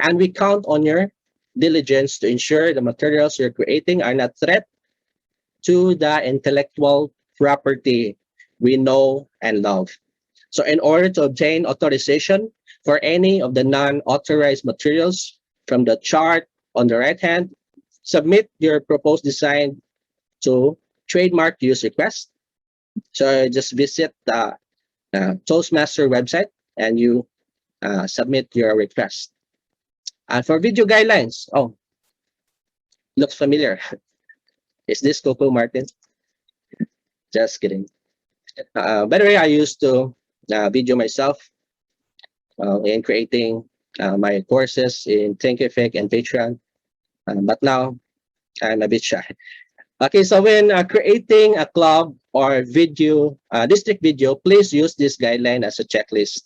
and we count on your diligence to ensure the materials you're creating are not threat to the intellectual property we know and love. So in order to obtain authorization for any of the non-authorized materials from the chart on the right hand, submit your proposed design to trademark use request. So just visit the Toastmaster website and you submit your request. And for video guidelines, looks familiar. Is this Coco Martin? Just kidding. By the way, I used to video myself in creating my courses in Thinkific and Patreon, but now I'm a bit shy. Okay, so when creating a club or video, district video, please use this guideline as a checklist.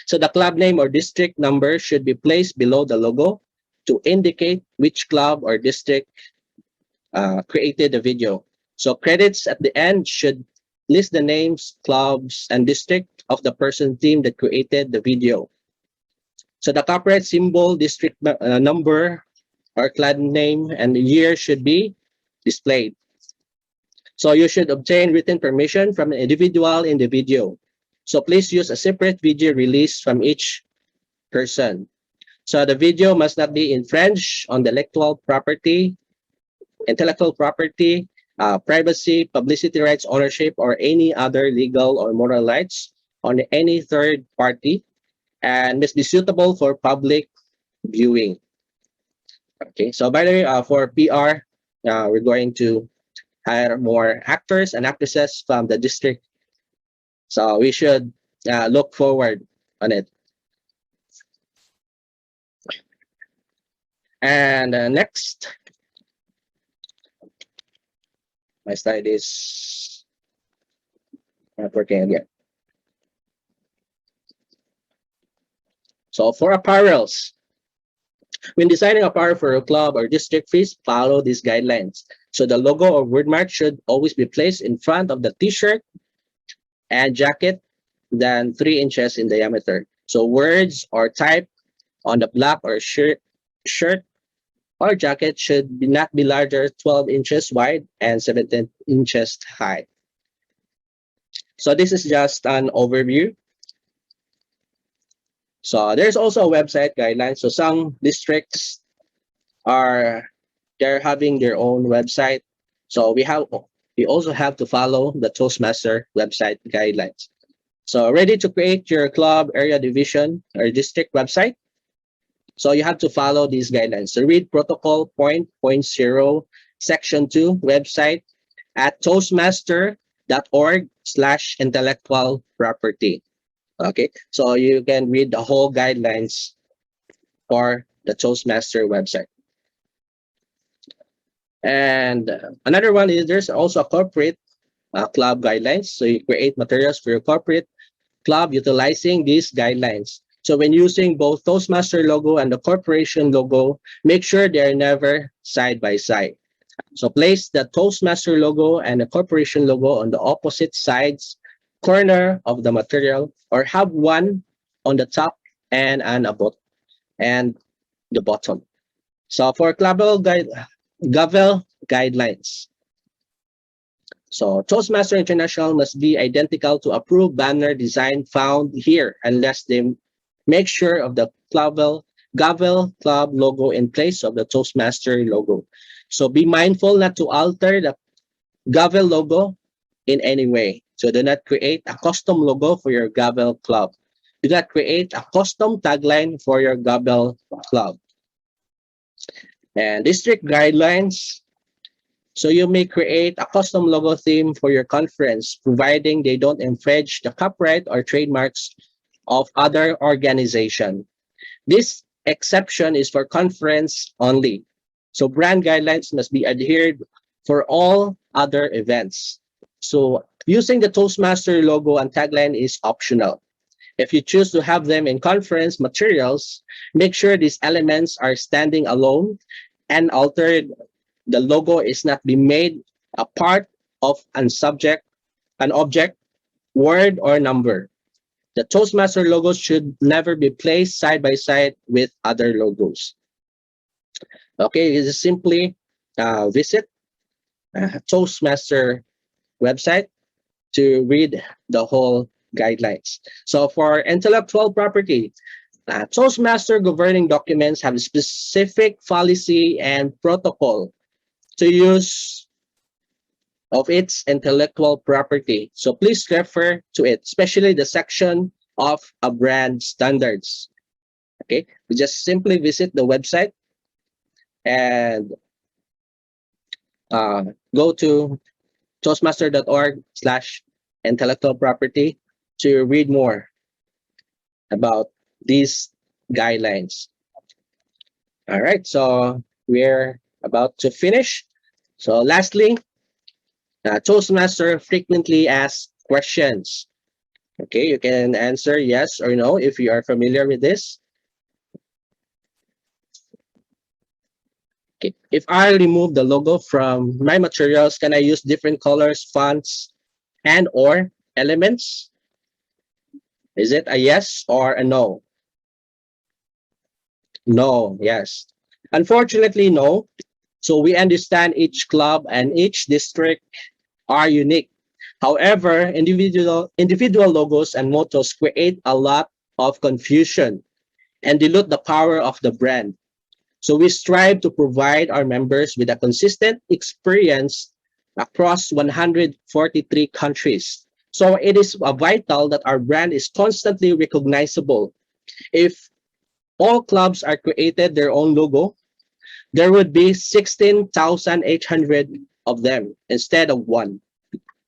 So the club name or district number should be placed below the logo to indicate which club or district created the video. So credits at the end should list the names, clubs, and district of the person team that created the video. So the copyright symbol, district number, or clan name, and the year should be displayed. So you should obtain written permission from an individual in the video. So please use a separate video release from each person. So the video must not be infringed on the intellectual property, privacy, publicity rights, ownership, or any other legal or moral rights on any third party, and must be suitable for public viewing. Okay, so by the way, for PR, we're going to hire more actors and actresses from the district. So we should look forward on it. And next, my slide is not working again. So for apparels, when designing apparel for a club or district, please follow these guidelines. So the logo or wordmark should always be placed in front of the t-shirt and jacket than 3 inches in diameter. So words or type on the black or shirt or jacket should not be larger 12 inches wide and 17 inches high. So this is just an overview. So there's also a website guideline. So some districts they're having their own website. So we also have to follow the Toastmaster website guidelines. So ready to create your club, area, division, or district website? So you have to follow these guidelines. So read protocol point 0, section 2, website at toastmaster.org/intellectual property. Okay, so you can read the whole guidelines for the Toastmaster website. And another one is there's also a corporate club guidelines. So you create materials for your corporate club utilizing these guidelines. So when using both Toastmaster logo and the corporation logo, make sure they are never side by side. So place the Toastmaster logo and the corporation logo on the opposite sides corner of the material, or have one on the top and the bottom. So for Gavel guidelines. So Toastmaster International must be identical to approved banner design found here unless they make sure of the Gavel Club logo in place of the Toastmaster logo. So be mindful not to alter the Gavel logo in any way. So do not create a custom logo for your Gavel Club. Do not create a custom tagline for your Gavel Club. And district guidelines. So you may create a custom logo theme for your conference, providing they don't infringe the copyright or trademarks of other organizations. This exception is for conference only. So brand guidelines must be adhered for all other events. So using the Toastmaster logo and tagline is optional. If you choose to have them in conference materials, make sure these elements are standing alone and altered. The logo is not be made a part of an object, word, or number. The Toastmaster logos should never be placed side by side with other logos. Okay, this is simply visit Toastmaster website to read the whole guidelines. So for intellectual property, Toastmaster governing documents have a specific policy and protocol to use of its intellectual property. So please refer to it, especially the section of a brand standards. Okay, we just simply visit the website and go to toastmaster.org/intellectual property to read more about these guidelines. All right, so we're about to finish. So lastly, Toastmaster frequently asked questions. Okay, you can answer yes or no if you are familiar with this. Okay. If I remove the logo from my materials, can I use different colors, fonts, and or elements? Is it a yes or a no? No, yes. Unfortunately, no. So we understand each club and each district are unique. However, individual logos and mottos create a lot of confusion and dilute the power of the brand. So we strive to provide our members with a consistent experience across 143 countries. So it is vital that our brand is constantly recognizable. If all clubs are created their own logo, there would be 16,800 of them instead of one.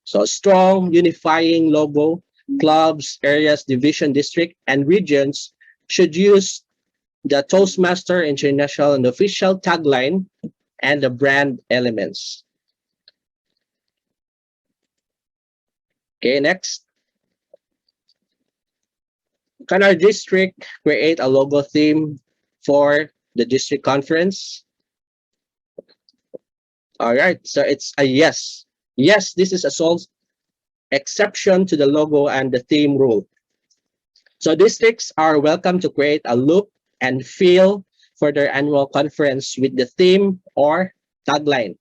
So strong unifying logo, clubs, areas, division, district, and regions should use the Toastmaster International and official tagline and the brand elements. Okay, next. Can our district create a logo theme for the district conference? All right, so it's a yes. Yes, this is a sole exception to the logo and the theme rule. So districts are welcome to create a look and feel for their annual conference with the theme or tagline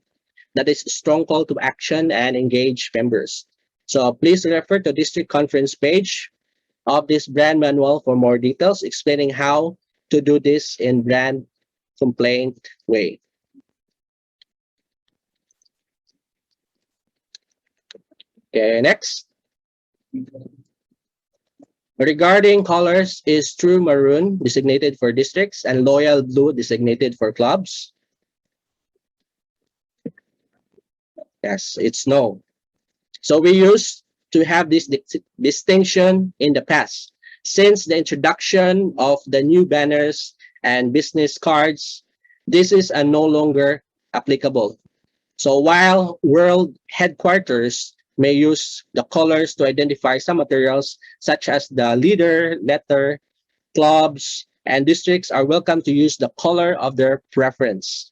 that is a strong call to action and engage members. So please refer to district conference page of this brand manual for more details explaining how to do this in brand complaint way. Okay, next. Regarding colors, is true maroon designated for districts and loyal blue designated for clubs? Yes, it's no. So we used to have this distinction in the past. Since the introduction of the new banners and business cards, this is no longer applicable. So while world headquarters may use the colors to identify some materials, such as the leader, letter, clubs, and districts are welcome to use the color of their preference.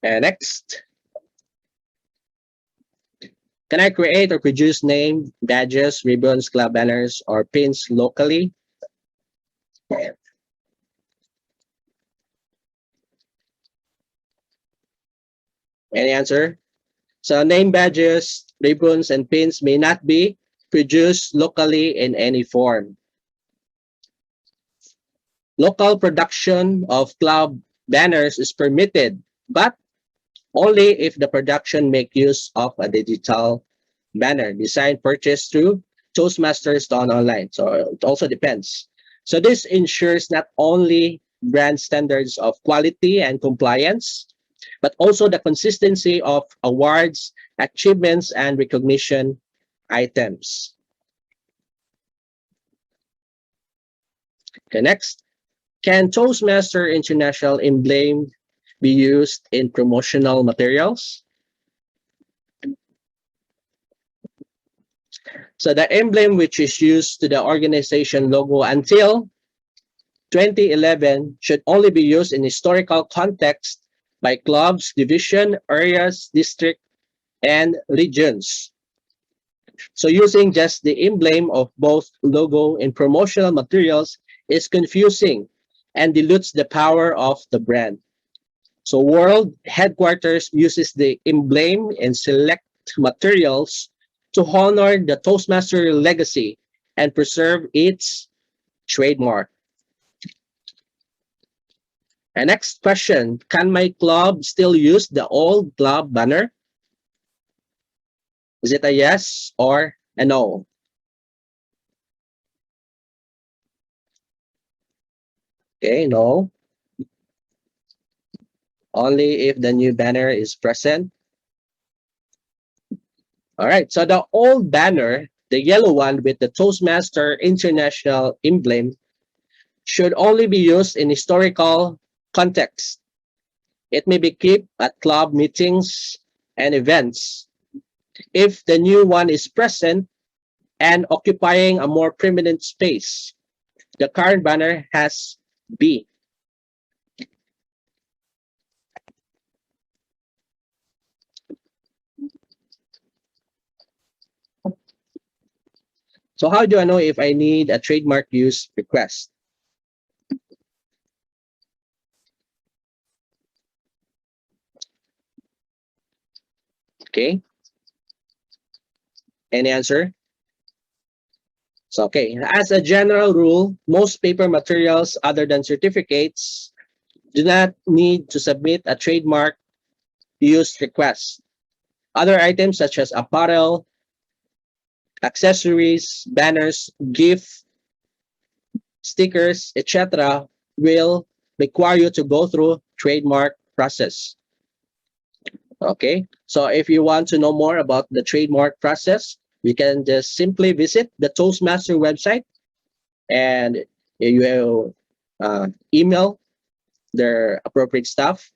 And next. Can I create or produce name, badges, ribbons, club banners, or pins locally? Any answer? So name badges, ribbons, and pins may not be produced locally in any form. Local production of club banners is permitted, but only if the production make use of a digital banner design purchased through Toastmasters done online. So it also depends. So this ensures not only brand standards of quality and compliance, but also the consistency of awards, achievements, and recognition items. Okay, next. Can Toastmaster International emblem be used in promotional materials? So the emblem which is used to the organization logo until 2011 should only be used in historical context by clubs, division, areas, district, and regions. So using just the emblem of both logo in promotional materials is confusing and dilutes the power of the brand. So world headquarters uses the emblem in select materials to honor the Toastmaster legacy and preserve its trademark. And next question, can my club still use the old club banner? Is it a yes or a no? Okay, no. only if the new banner is present. All right, so the old banner, the yellow one with the Toastmaster International emblem, should only be used in historical context. It may be kept at club meetings and events. If the new one is present and occupying a more prominent space, the current banner has B. So how do I know if I need a trademark use request? Okay. Any answer? So, okay, as a general rule, most paper materials other than certificates do not need to submit a trademark use request. Other items such as apparel, accessories, banners, gift, stickers, etc. will require you to go through trademark process. Okay, so if you want to know more about the trademark process, you can just simply visit the Toastmaster website and you will email their appropriate staff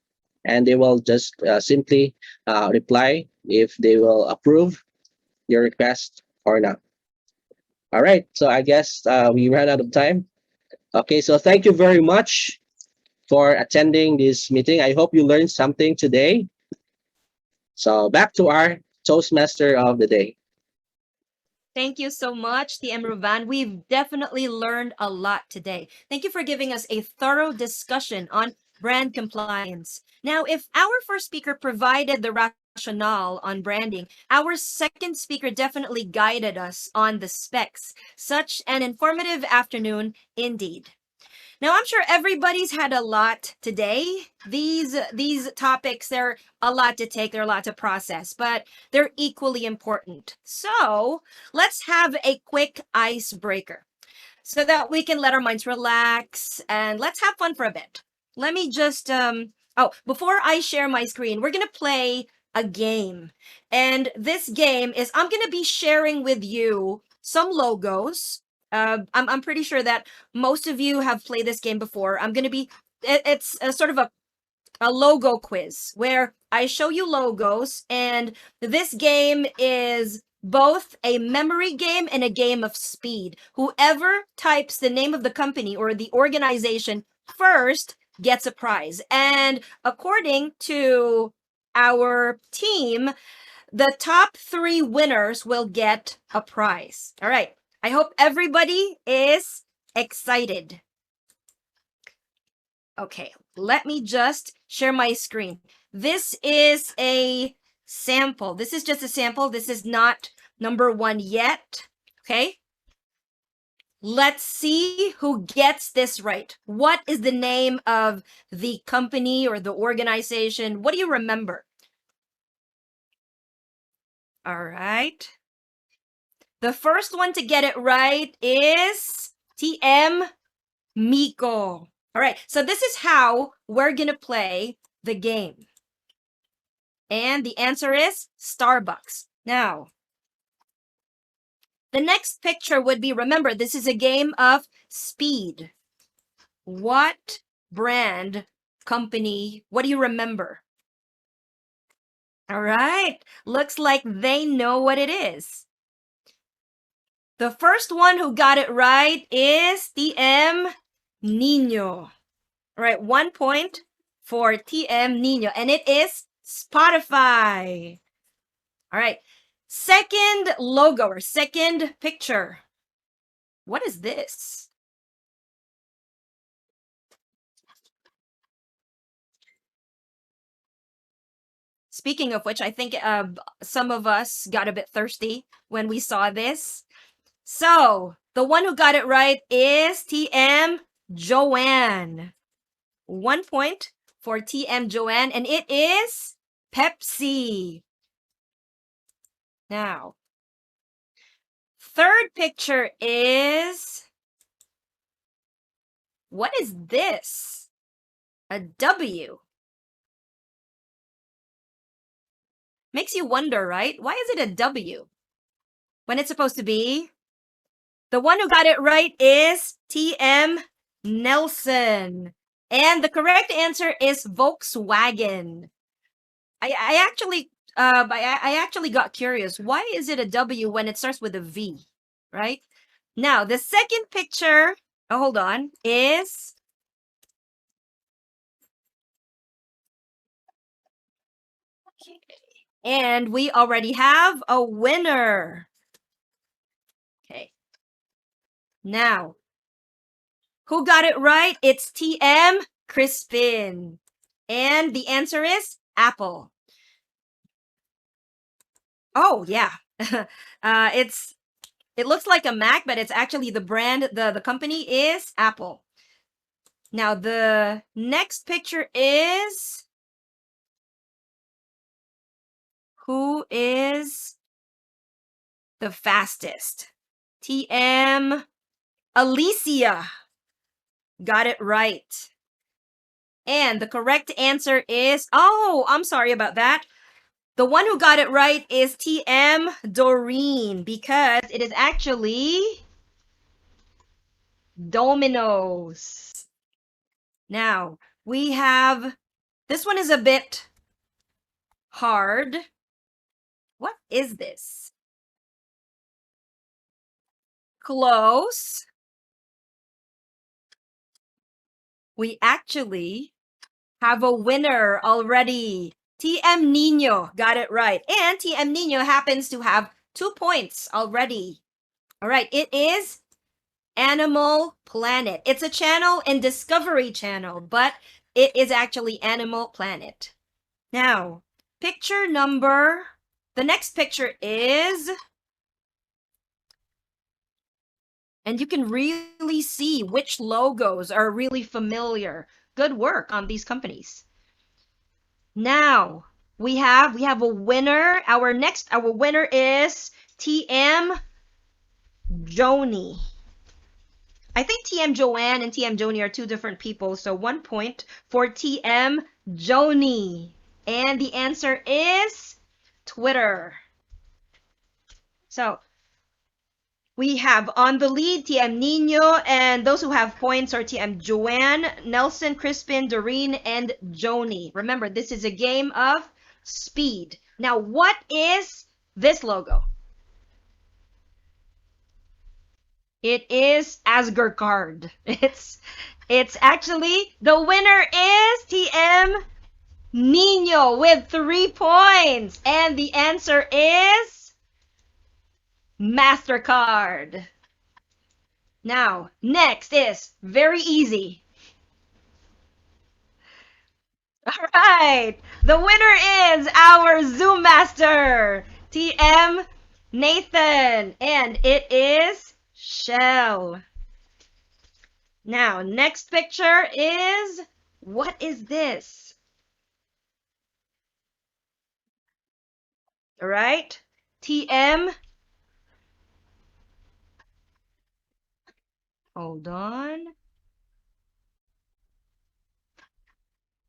and they will just simply reply if they will approve your request or not. All right, so I guess we ran out of time. Okay, so thank you very much for attending this meeting. I hope you learned something today. So back to our Toastmaster of the day. Thank you so much, TM Rovan. We've definitely learned a lot today. Thank you for giving us a thorough discussion on brand compliance. Now, if our first speaker provided the rationale on branding, our second speaker definitely guided us on the specs. Such an informative afternoon indeed. Now, I'm sure everybody's had a lot today. These topics, they're a lot to take, they're a lot to process, but they're equally important. So let's have a quick icebreaker so that we can let our minds relax and let's have fun for a bit. Let me just, before I share my screen, we're going to play a game. And this game is, I'm going to be sharing with you some logos. I'm pretty sure that most of you have played this game before. It's a sort of a logo quiz where I show you logos, and this game is both a memory game and a game of speed. Whoever types the name of the company or the organization first gets a prize. And according to our team, the top 3 winners will get a prize. All right. I hope everybody is excited. Okay, let me just share my screen. This is a sample. This is just a sample. This is not number 1 yet. Okay. Let's see who gets this right. What is the name of the company or the organization? What do you remember? All right. The first one to get it right is TM Mico. All right, so this is how we're gonna play the game. And the answer is Starbucks. Now, the next picture would be, remember, this is a game of speed. What brand, company, what do you remember? All right, looks like they know what it is. The first one who got it right is TM Nino. All right, 1 point for TM Nino, and it is Spotify. All right, second logo or second picture. What is this? Speaking of which, I think some of us got a bit thirsty when we saw this. So, the one who got it right is TM Joanne. 1 point for TM Joanne, and it is Pepsi. Now, third picture is, what is this? A W. Makes you wonder, right? Why is it a W when it's supposed to be? The one who got it right is TM Nelson. And the correct answer is Volkswagen. I actually got curious. Why is it a W when it starts with a V, right? Now, the second picture, oh, hold on, is and we already have a winner. Okay. Now, who got it right? It's TM Crispin. And the answer is Apple. Oh, yeah. It looks like a Mac, but it's actually the brand, the company is Apple. Now, the next picture is who is the fastest? TM Alicia got it right. And the correct answer is, oh, I'm sorry about that. The one who got it right is TM Doreen, because it is actually Domino's. Now, we have, this one is a bit hard. What is this? Close. We actually have a winner already. TM Nino got it right. And TM Nino happens to have 2 points already. All right, it is Animal Planet. It's a channel in Discovery Channel, but it is actually Animal Planet. Now, picture number, the next picture is, and you can really see which logos are really familiar. Good work on these companies. Now, we have a winner. Our winner is TM Joni. I think TM Joanne and TM Joni are 2 different people, so 1 point for TM Joni. And the answer is Twitter. So, we have on the lead TM Nino, and those who have points are TM Joanne, Nelson, Crispin, Doreen, and Joni. Remember, this is a game of speed. Now, what is this logo? It is Esguerra. It's actually, the winner is TM Nino with 3 points. And the answer is MasterCard. Now, next is very easy. All right. The winner is our Zoom Master, TM Nathan. And it is Shell. Now, next picture is, what is this? All right. TM. Hold on.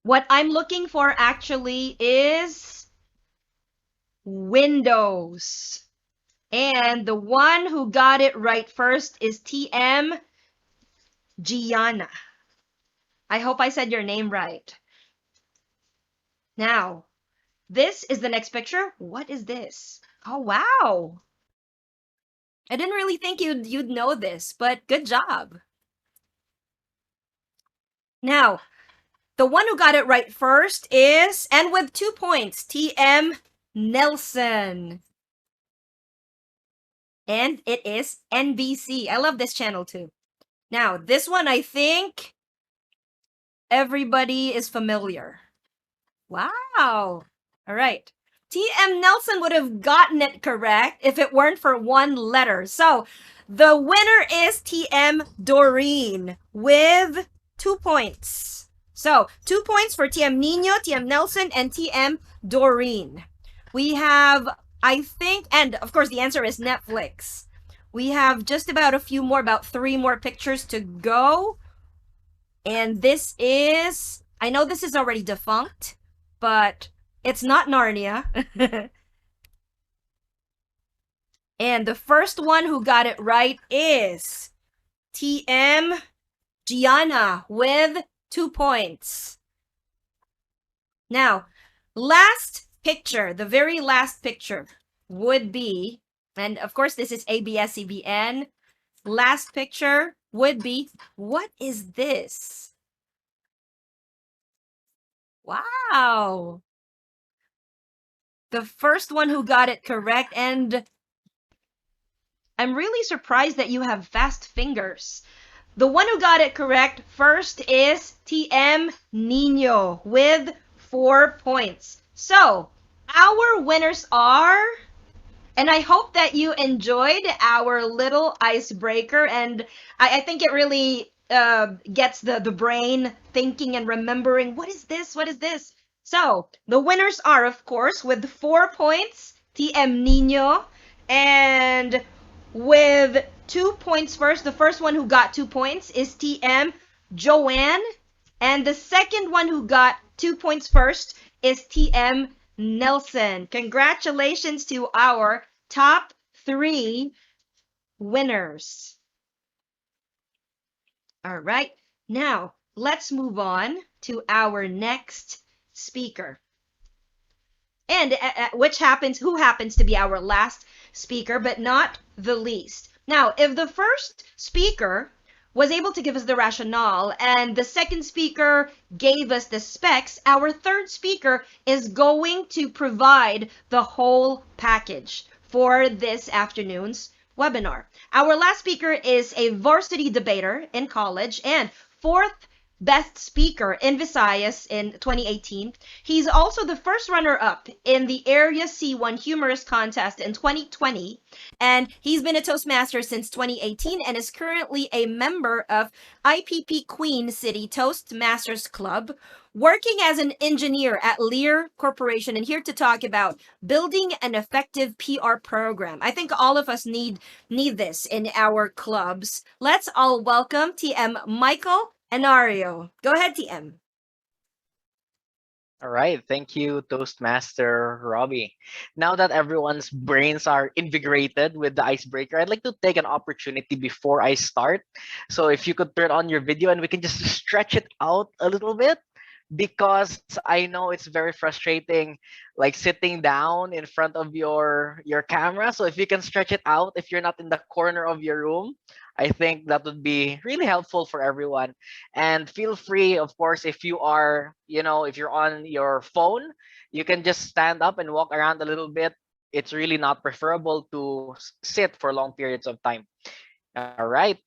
What I'm looking for actually is Windows. And the one who got it right first is TM Gianna. I hope I said your name right. Now, this is the next picture. What is this? Oh, wow. I didn't really think you'd know this, but good job. Now, the one who got it right first is, and with 2 points, TM Nelson. And it is NBC. I love this channel too. Now, this one I think everybody is familiar. Wow. All right. TM Nelson would have gotten it correct if it weren't for 1 letter. So, the winner is TM Doreen with 2 points. So, 2 points for TM Nino, TM Nelson, and TM Doreen. We have, I think, and of course the answer is Netflix. We have just about a few more, about 3 more pictures to go. And this is, I know this is already defunct, but it's not Narnia. And the first one who got it right is TM Gianna with 2 points. Now, last picture, the very last picture would be, and of course this is ABS-CBN, last picture would be, what is this? Wow. The first one who got it correct, and I'm really surprised that you have fast fingers. The one who got it correct first is TM Nino with 4 points. So, our winners are, and I hope that you enjoyed our little icebreaker, and I think it really gets the brain thinking and remembering, what is this? What is this? So, the winners are, of course, with 4 points, TM Nino, and with 2 points first. The first one who got 2 points is TM Joanne, and the second one who got 2 points first is TM Nelson. Congratulations to our top 3 winners. All right, now let's move on to our next speaker. And who happens to be our last speaker, but not the least. Now, if the first speaker was able to give us the rationale and the second speaker gave us the specs, our third speaker is going to provide the whole package for this afternoon's webinar. Our last speaker is a varsity debater in college and fourth best speaker in Visayas in 2018. He's also the first runner-up in the Area C1 Humorous Contest in 2020, and he's been a Toastmaster since 2018 and is currently a member of IPP Queen City Toastmasters Club, working as an engineer at Lear Corporation, and here to talk about building an effective PR program. I think all of us need this in our clubs. Let's all welcome TM Mico Enario. Go ahead, TM. All right, thank you, Toastmaster Robbie. Now that everyone's brains are invigorated with the icebreaker, I'd like to take an opportunity before I start. So if you could turn on your video and we can just stretch it out a little bit, because I know it's very frustrating, like sitting down in front of your camera. So if you can stretch it out, if you're not in the corner of your room, I think that would be really helpful for everyone. And feel free, of course, if you are, if you're on your phone, you can just stand up and walk around a little bit. It's really not preferable to sit for long periods of time. All right.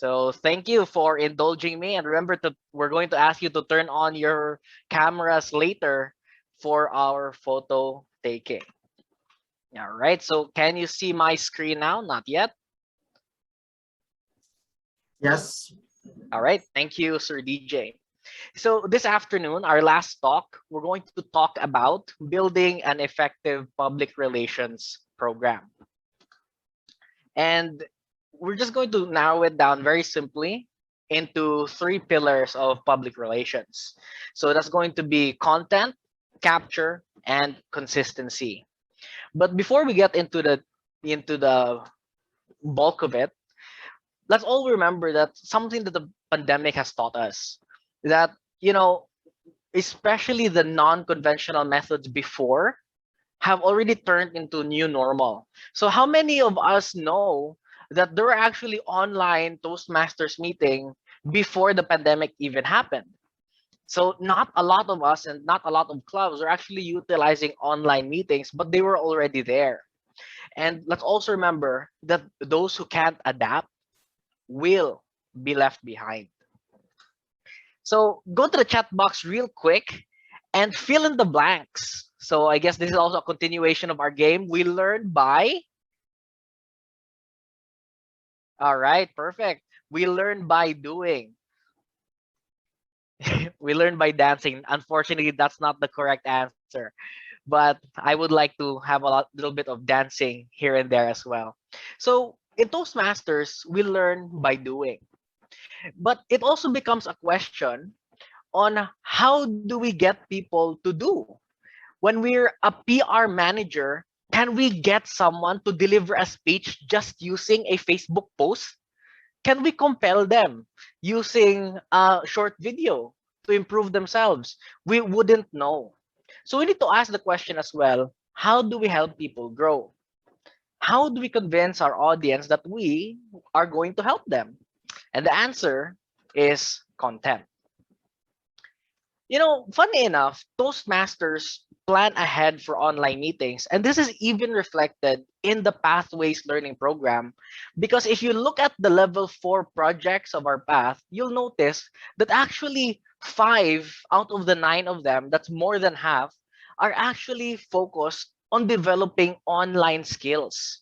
So thank you for indulging me, and remember we're going to ask you to turn on your cameras later for our photo taking. All right, so can you see my screen now? Not yet? Yes. All right, thank you, Sir DJ. So this afternoon, our last talk, we're going to talk about building an effective public relations program. And we're just going to narrow it down very simply into 3 pillars of public relations. So that's going to be content, capture, and consistency. But before we get into the bulk of it, let's all remember that something that the pandemic has taught us, that especially the non-conventional methods before have already turned into new normal. So how many of us know that there were actually online Toastmasters meeting before the pandemic even happened? So not a lot of us and not a lot of clubs are actually utilizing online meetings, but they were already there. And let's also remember that those who can't adapt will be left behind. So go to the chat box real quick and fill in the blanks. So I guess this is also a continuation of our game. We learn by... All right, perfect. We learn by doing. We learn by dancing. Unfortunately, that's not the correct answer, but I would like to have a little bit of dancing here and there as well. So in Toastmasters, we learn by doing, but it also becomes a question on how do we get people to do? When we're a PR manager, Can we get someone to deliver a speech just using a Facebook post? Can we compel them using a short video to improve themselves? We wouldn't know. So we need to ask the question as well, how do we help people grow? How do we convince our audience that we are going to help them? And the answer is content. You know, funny enough, Toastmasters plan ahead for online meetings. And this is even reflected in the Pathways Learning Program. Because if you look at the level 4 projects of our path, you'll notice that actually 5 out of the 9 of them, that's more than half, are actually focused on developing online skills.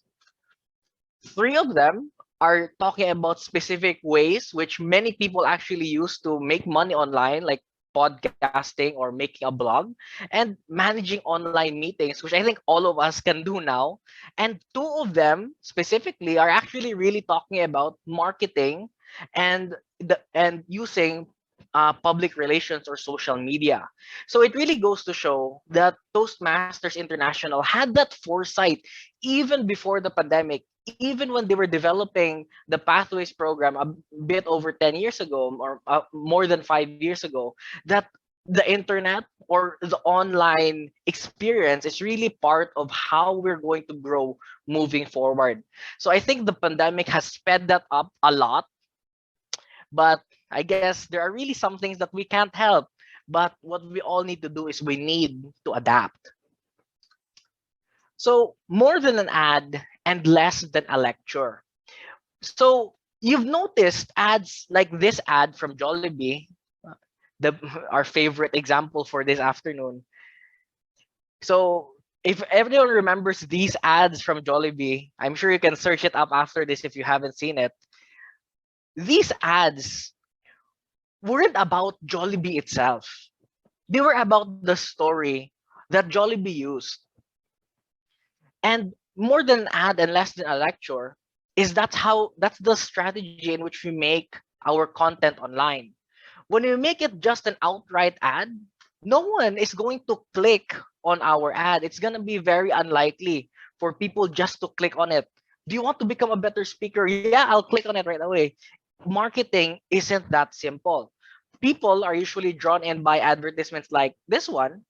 3 of them are talking about specific ways which many people actually use to make money online, like podcasting or making a blog, and managing online meetings, which I think all of us can do now. And 2 of them specifically are actually really talking about marketing and using public relations or social media. So it really goes to show that Toastmasters International had that foresight even before the pandemic, even when they were developing the Pathways program a bit over 10 years ago, or more than 5 years ago, that the internet or the online experience is really part of how we're going to grow moving forward. So I think the pandemic has sped that up a lot, but I guess there are really some things that we can't help. But what we all need to do is we need to adapt. So more than an ad and less than a lecture. So you've noticed ads like this ad from Jollibee, our favorite example for this afternoon. So if everyone remembers these ads from Jollibee, I'm sure you can search it up after this if you haven't seen it. These ads weren't about Jollibee itself. They were about the story that Jollibee used. And more than an ad and less than a lecture is that's the strategy in which we make our content online. When we make it just an outright ad, no one is going to click on our ad. It's going to be very unlikely for people just to click on it. Do you want to become a better speaker? Yeah, I'll click on it right away. Marketing isn't that simple. People are usually drawn in by advertisements like this one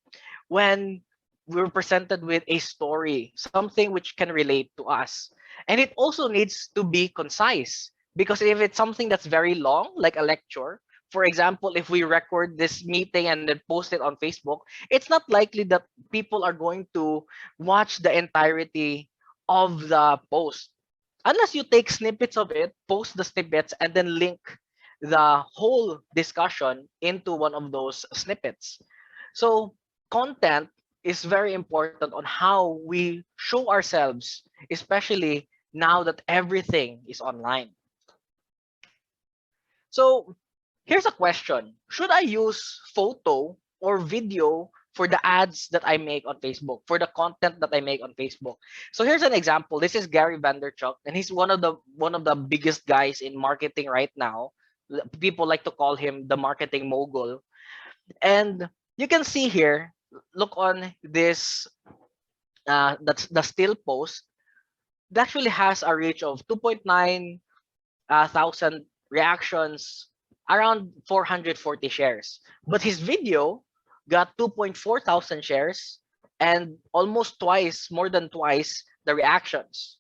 when we're presented with a story, something which can relate to us. And it also needs to be concise, because if it's something that's very long, like a lecture, for example, if we record this meeting and then post it on Facebook, it's not likely that people are going to watch the entirety of the post. Unless you take snippets of it, post the snippets, and then link the whole discussion into one of those snippets. So content is very important on how we show ourselves, especially now that everything is online. So here's a question. Should I use photo or video for the ads that I make on Facebook, for the content that I make on Facebook? So here's an example. This is Gary Vanderchuk, and he's one of the biggest guys in marketing right now. People like to call him the marketing mogul. And you can see here, look on this, that's the still post. That actually has a reach of 2.9 thousand reactions, around 440 shares. But his video got 2.4 thousand shares and almost more than twice the reactions.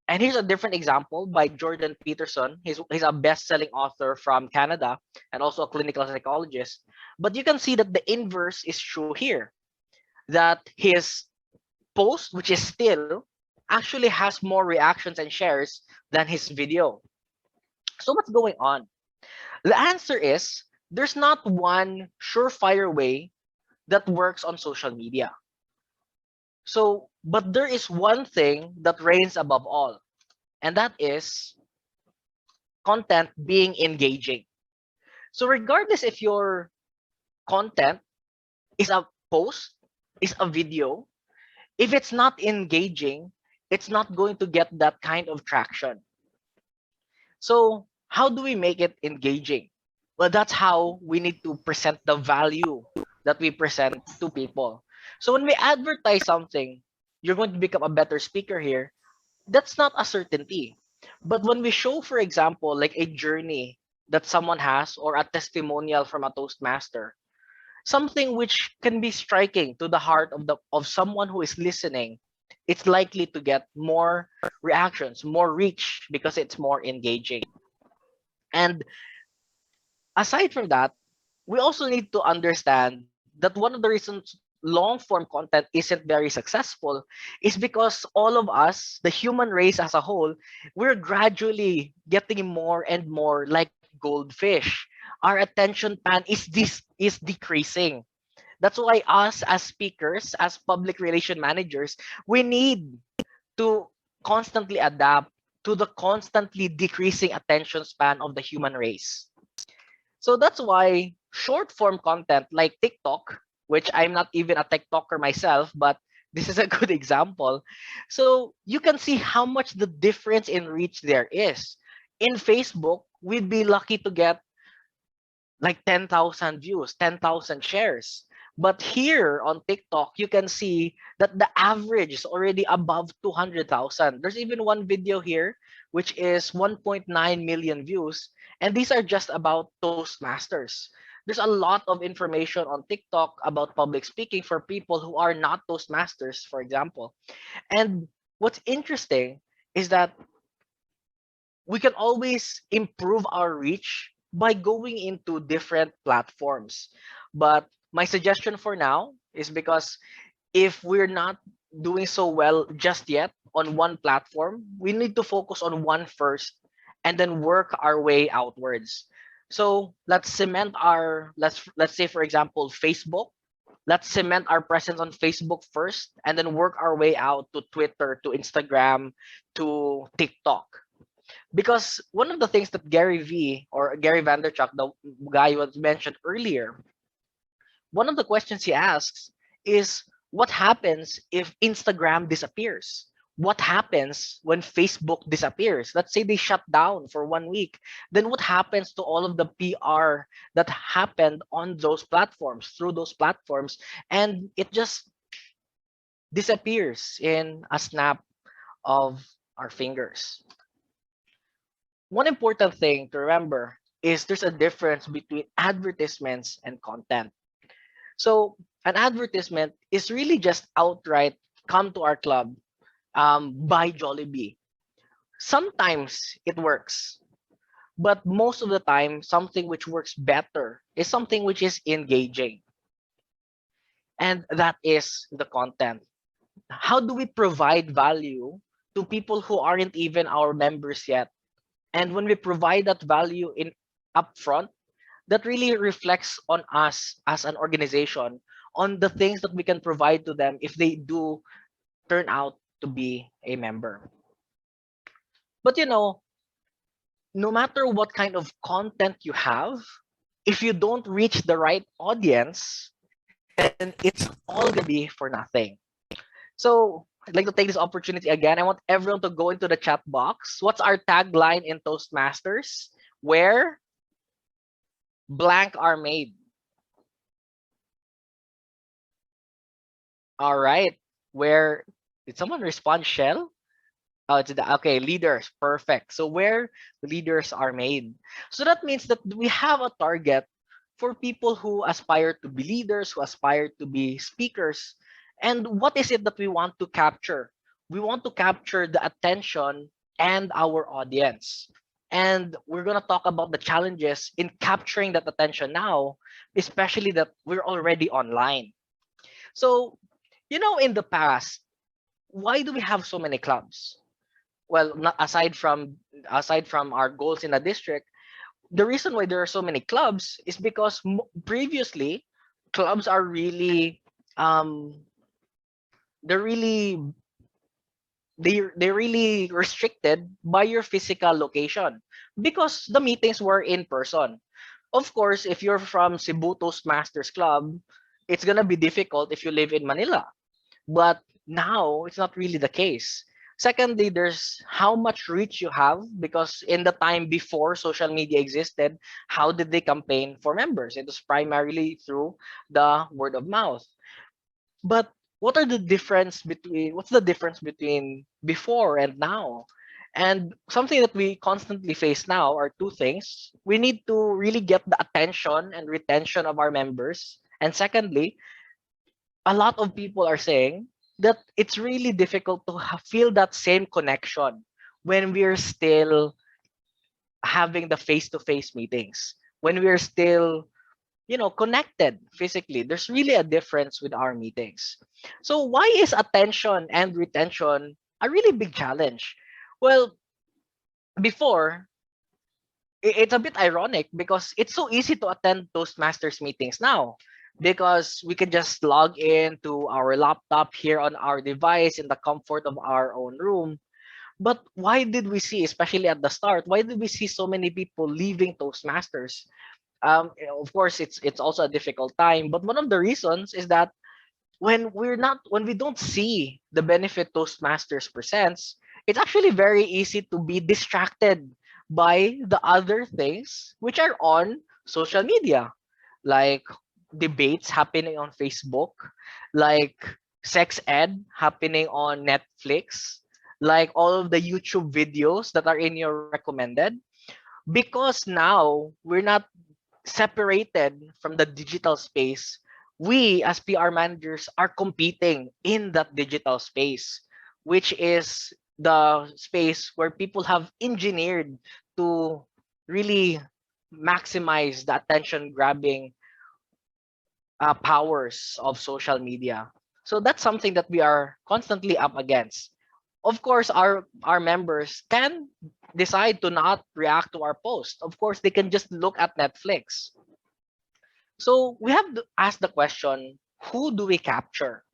And here's a different example by Jordan Peterson. He's a best-selling author from Canada and also a clinical psychologist. But you can see that the inverse is true here, that his post, which is still, actually has more reactions and shares than his video. So what's going on? The answer is there's not one surefire way that works on social media. So, but there is one thing that reigns above all, and that is content being engaging. So regardless if your content is a post, is a video, if it's not engaging, it's not going to get that kind of traction. So how do we make it engaging? Well, that's how we need to present the value that we present to people. So when we advertise something, you're going to become a better speaker here. That's not a certainty. But when we show, for example, like a journey that someone has or a testimonial from a Toastmaster, something which can be striking to the heart of someone who is listening, it's likely to get more reactions, more reach because it's more engaging. And aside from that, we also need to understand that one of the reasons long form content isn't very successful is because all of us, the human race as a whole, we're gradually getting more and more like goldfish. Our attention span is decreasing. That's why us as speakers, as public relation managers, we need to constantly adapt to the constantly decreasing attention span of the human race. So that's why short form content like TikTok, which I'm not even a TikToker myself, but this is a good example. So you can see how much the difference in reach there is. In Facebook, we'd be lucky to get like 10,000 views, 10,000 shares. But here on TikTok, you can see that the average is already above 200,000. There's even one video here, which is 1.9 million views. And these are just about Toastmasters. There's a lot of information on TikTok about public speaking for people who are not Toastmasters, for example. And what's interesting is that we can always improve our reach by going into different platforms. But my suggestion for now is, because if we're not doing so well just yet on one platform, we need to focus on one first and then work our way outwards. So let's cement our, let's say for example Facebook. Let's cement our presence on Facebook first and then work our way out to Twitter, to Instagram, to TikTok. Because one of the things that Gary V or Gary Vanderchuck, the guy who was mentioned earlier, one of the questions he asks is, what happens if Instagram disappears? What happens when Facebook disappears? Let's say they shut down for 1 week. Then what happens to all of the PR that happened on those platforms, through those platforms, and it just disappears in a snap of our fingers? One important thing to remember is there's a difference between advertisements and content. So an advertisement is really just outright, come to our club, buy Jollibee. Sometimes it works, but most of the time, something which works better is something which is engaging. And that is the content. How do we provide value to people who aren't even our members yet? And when we provide that value in upfront, that really reflects on us as an organization, on the things that we can provide to them if they do turn out to be a member. But no matter what kind of content you have, if you don't reach the right audience, then it's all gonna be for nothing. So I'd like to take this opportunity again. I want everyone to go into the chat box. What's our tagline in Toastmasters? Where blank are made. All right. Where did someone respond, Shell? Oh, it's okay, leaders. Perfect. So where leaders are made. So that means that we have a target for people who aspire to be leaders, who aspire to be speakers. And what is it that we want to capture? We want to capture the attention and our audience. And we're going to talk about the challenges in capturing that attention now, especially that we're already online. So, in the past, why do we have so many clubs? Well, not aside from our goals in the district, the reason why there are so many clubs is because previously clubs are really they're really restricted by your physical location because the meetings were in person. Of course, if you're from Cebu Toastmasters Club, it's gonna be difficult if you live in Manila. But now it's not really the case. Secondly, there's how much reach you have, because in the time before social media existed, how did they campaign for members? It was primarily through the word of mouth. But what's the difference between before and now? And something that we constantly face now are two things. We need to really get the attention and retention of our members. And secondly, a lot of people are saying that it's really difficult to feel that same connection when we're still having the face-to-face meetings, when we're still connected physically. There's really a difference with our meetings. So why is attention and retention a really big challenge? Well, before, it's a bit ironic because it's so easy to attend Toastmasters meetings now, because we can just log in to our laptop here on our device in the comfort of our own room. But why did we see, especially at the start, why did we see so many people leaving Toastmasters? Of course, it's also a difficult time, but one of the reasons is that when we don't see the benefit Toastmasters presents, it's actually very easy to be distracted by the other things which are on social media, like debates happening on Facebook, like sex ed happening on Netflix, like all of the YouTube videos that are in your recommended. Because now we're not separated from the digital space, we as PR managers are competing in that digital space, which is the space where people have engineered to really maximize the attention grabbing powers of social media. So that's something that we are constantly up against. Of course, our members can decide to not react to our post. Of course, they can just look at Netflix. So we have to ask the question, who do we capture?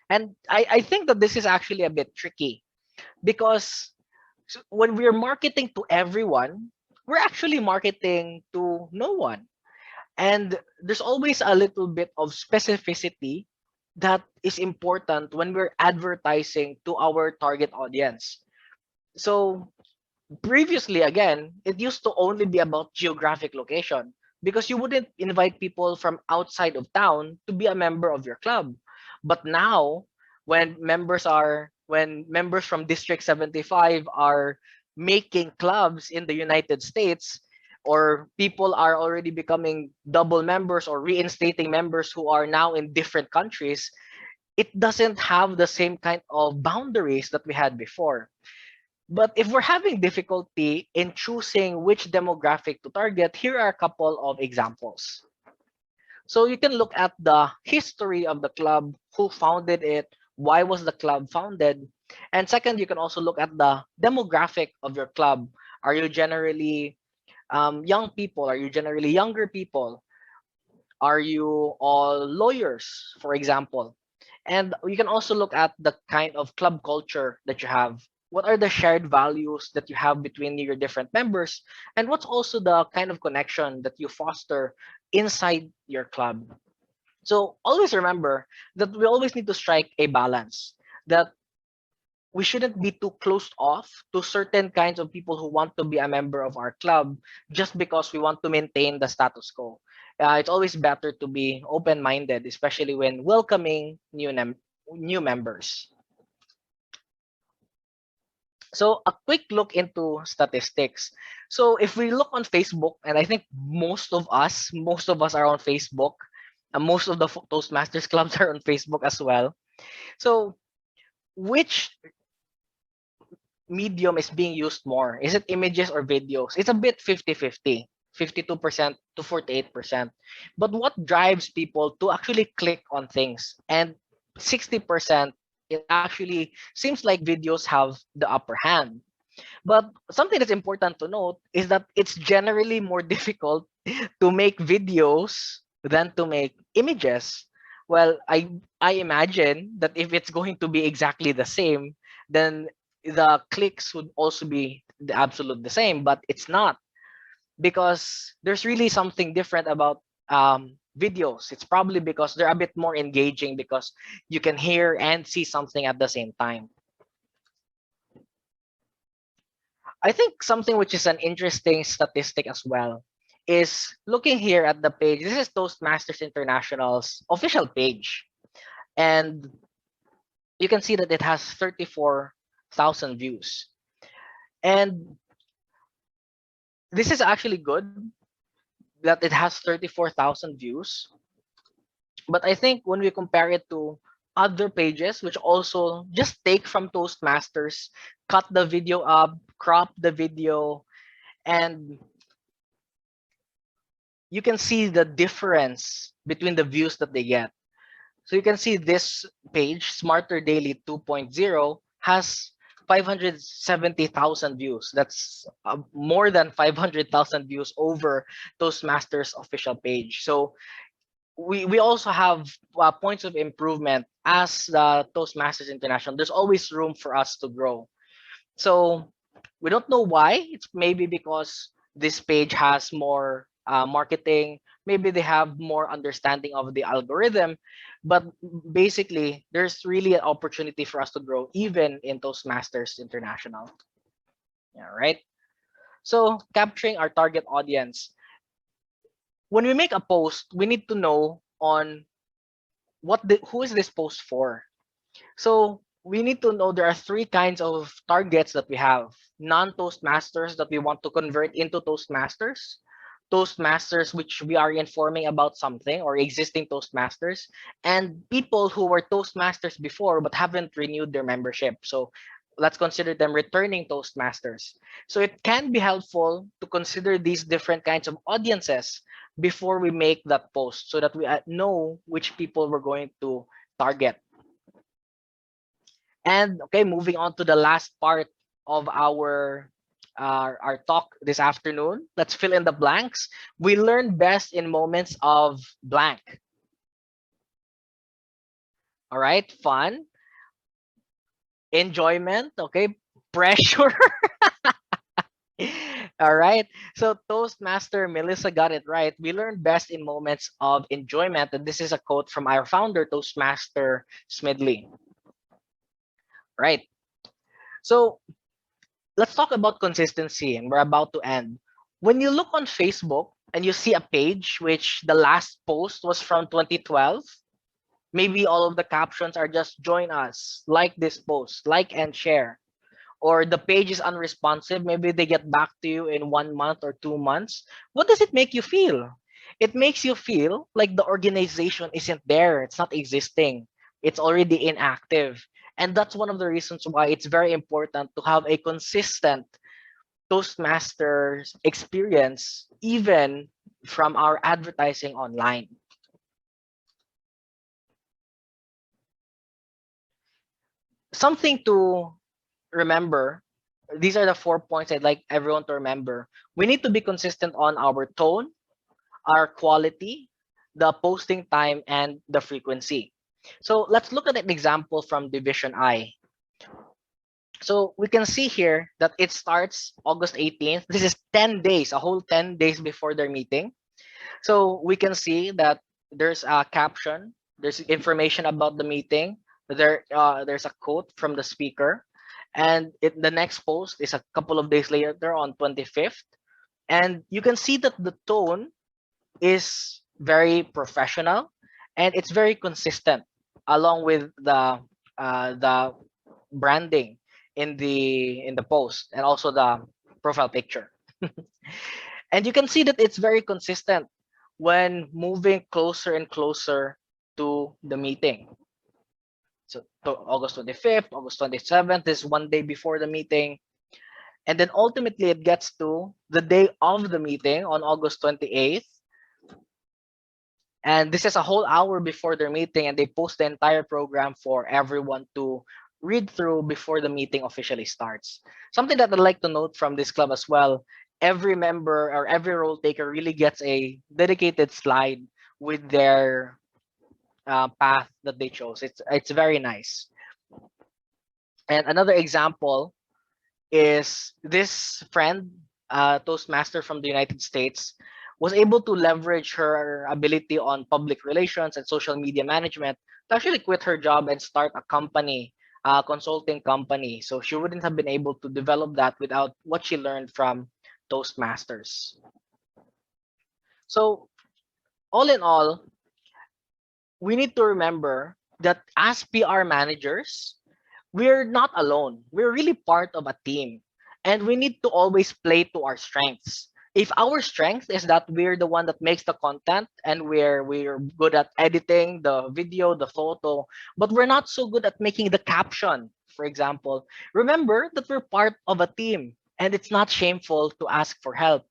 And I think that this is actually a bit tricky, because when we're marketing to everyone, we're actually marketing to no one. And there's always a little bit of specificity that is important when we're advertising to our target audience. So previously, again, it used to only be about geographic location, because you wouldn't invite people from outside of town to be a member of your club. But now, when members from District 75 are making clubs in the United States, or people are already becoming double members or reinstating members who are now in different countries, it doesn't have the same kind of boundaries that we had before. But if we're having difficulty in choosing which demographic to target, here are a couple of examples. So you can look at the history of the club, who founded it, why was the club founded, and second, you can also look at the demographic of your club. Are you generally young people? Are you generally younger people? Are you all lawyers, for example? And you can also look at the kind of club culture that you have. What are the shared values that you have between your different members? And what's also the kind of connection that you foster inside your club? So always remember that we always need to strike a balance, that we shouldn't be too closed off to certain kinds of people who want to be a member of our club just because we want to maintain the status quo. It's always better to be open-minded, especially when welcoming new members. So a quick look into statistics. So if we look on Facebook, and I think most of us are on Facebook, and most of the Toastmasters clubs are on Facebook as well. So which medium is being used more? Is it images or videos? It's a bit 50-50, 52% to 48%. But what drives people to actually click on things? And 60%, it actually seems like videos have the upper hand. But something that's important to note is that it's generally more difficult to make videos than to make images. Well, I imagine that if it's going to be exactly the same, then the clicks would also be the absolute the same, but it's not, because there's really something different about videos. It's probably because they're a bit more engaging, because you can hear and see something at the same time. I think something which is an interesting statistic as well is looking here at the page. This is Toastmasters International's official page. And you can see that it has 34,000 views. And this is actually good that it has 34,000 views. But I think when we compare it to other pages, which also just take from Toastmasters, cut the video up, crop the video, and you can see the difference between the views that they get. So you can see this page, Smarter Daily 2.0, has 570,000 views. That's more than 500,000 views over Toastmasters official page. So we also have points of improvement as the Toastmasters International. There's always room for us to grow. So we don't know why. It's maybe because this page has more marketing. Maybe they have more understanding of the algorithm. But basically, there's really an opportunity for us to grow even in Toastmasters International. Yeah, right? So capturing our target audience. When we make a post, we need to know on who is this post for. So we need to know there are three kinds of targets that we have. Non-Toastmasters that we want to convert into Toastmasters. Toastmasters which we are informing about something, or existing Toastmasters, and people who were Toastmasters before but haven't renewed their membership. So let's consider them returning Toastmasters. So it can be helpful to consider these different kinds of audiences before we make that post, so that we know which people we're going to target. And okay, moving on to the last part of our talk this afternoon. Let's fill in the blanks. We learn best in moments of blank. All right, fun, enjoyment, okay, pressure. All right, so Toastmaster Melissa got it right. We learn best in moments of enjoyment, and this is a quote from our founder, Toastmaster Smedley. Right. So let's talk about consistency, and we're about to end. When you look on Facebook and you see a page which the last post was from 2012, maybe all of the captions are just join us, like this post, like and share. Or the page is unresponsive, maybe they get back to you in 1 month or 2 months. What does it make you feel? It makes you feel like the organization isn't there, it's not existing, it's already inactive. And that's one of the reasons why it's very important to have a consistent Toastmasters experience, even from our advertising online. Something to remember, these are the 4 points I'd like everyone to remember. We need to be consistent on our tone, our quality, the posting time, and the frequency. So let's look at an example from Division I. So we can see here that it starts August 18th. This is 10 days, a whole 10 days before their meeting. So we can see that there's a caption, there's information about the meeting, there's a quote from the speaker, and the next post is a couple of days later on 25th. And you can see that the tone is very professional and it's very consistent, along with the branding in the post and also the profile picture. And you can see that it's very consistent when moving closer and closer to the meeting. So August 25th, August 27th is 1 day before the meeting. And then ultimately it gets to the day of the meeting on August 28th. And this is a whole hour before their meeting, and they post the entire program for everyone to read through before the meeting officially starts. Something that I'd like to note from this club as well, every member or every role taker really gets a dedicated slide with their path that they chose. It's very nice. And another example is this friend, Toastmaster from the United States, was able to leverage her ability on public relations and social media management to actually quit her job and start a company, a consulting company. So she wouldn't have been able to develop that without what she learned from Toastmasters. So all in all, we need to remember that as PR managers, we're not alone. We're really part of a team. And we need to always play to our strengths. If our strength is that we're the one that makes the content and we're good at editing the video, the photo, but we're not so good at making the caption, for example, remember that we're part of a team and it's not shameful to ask for help.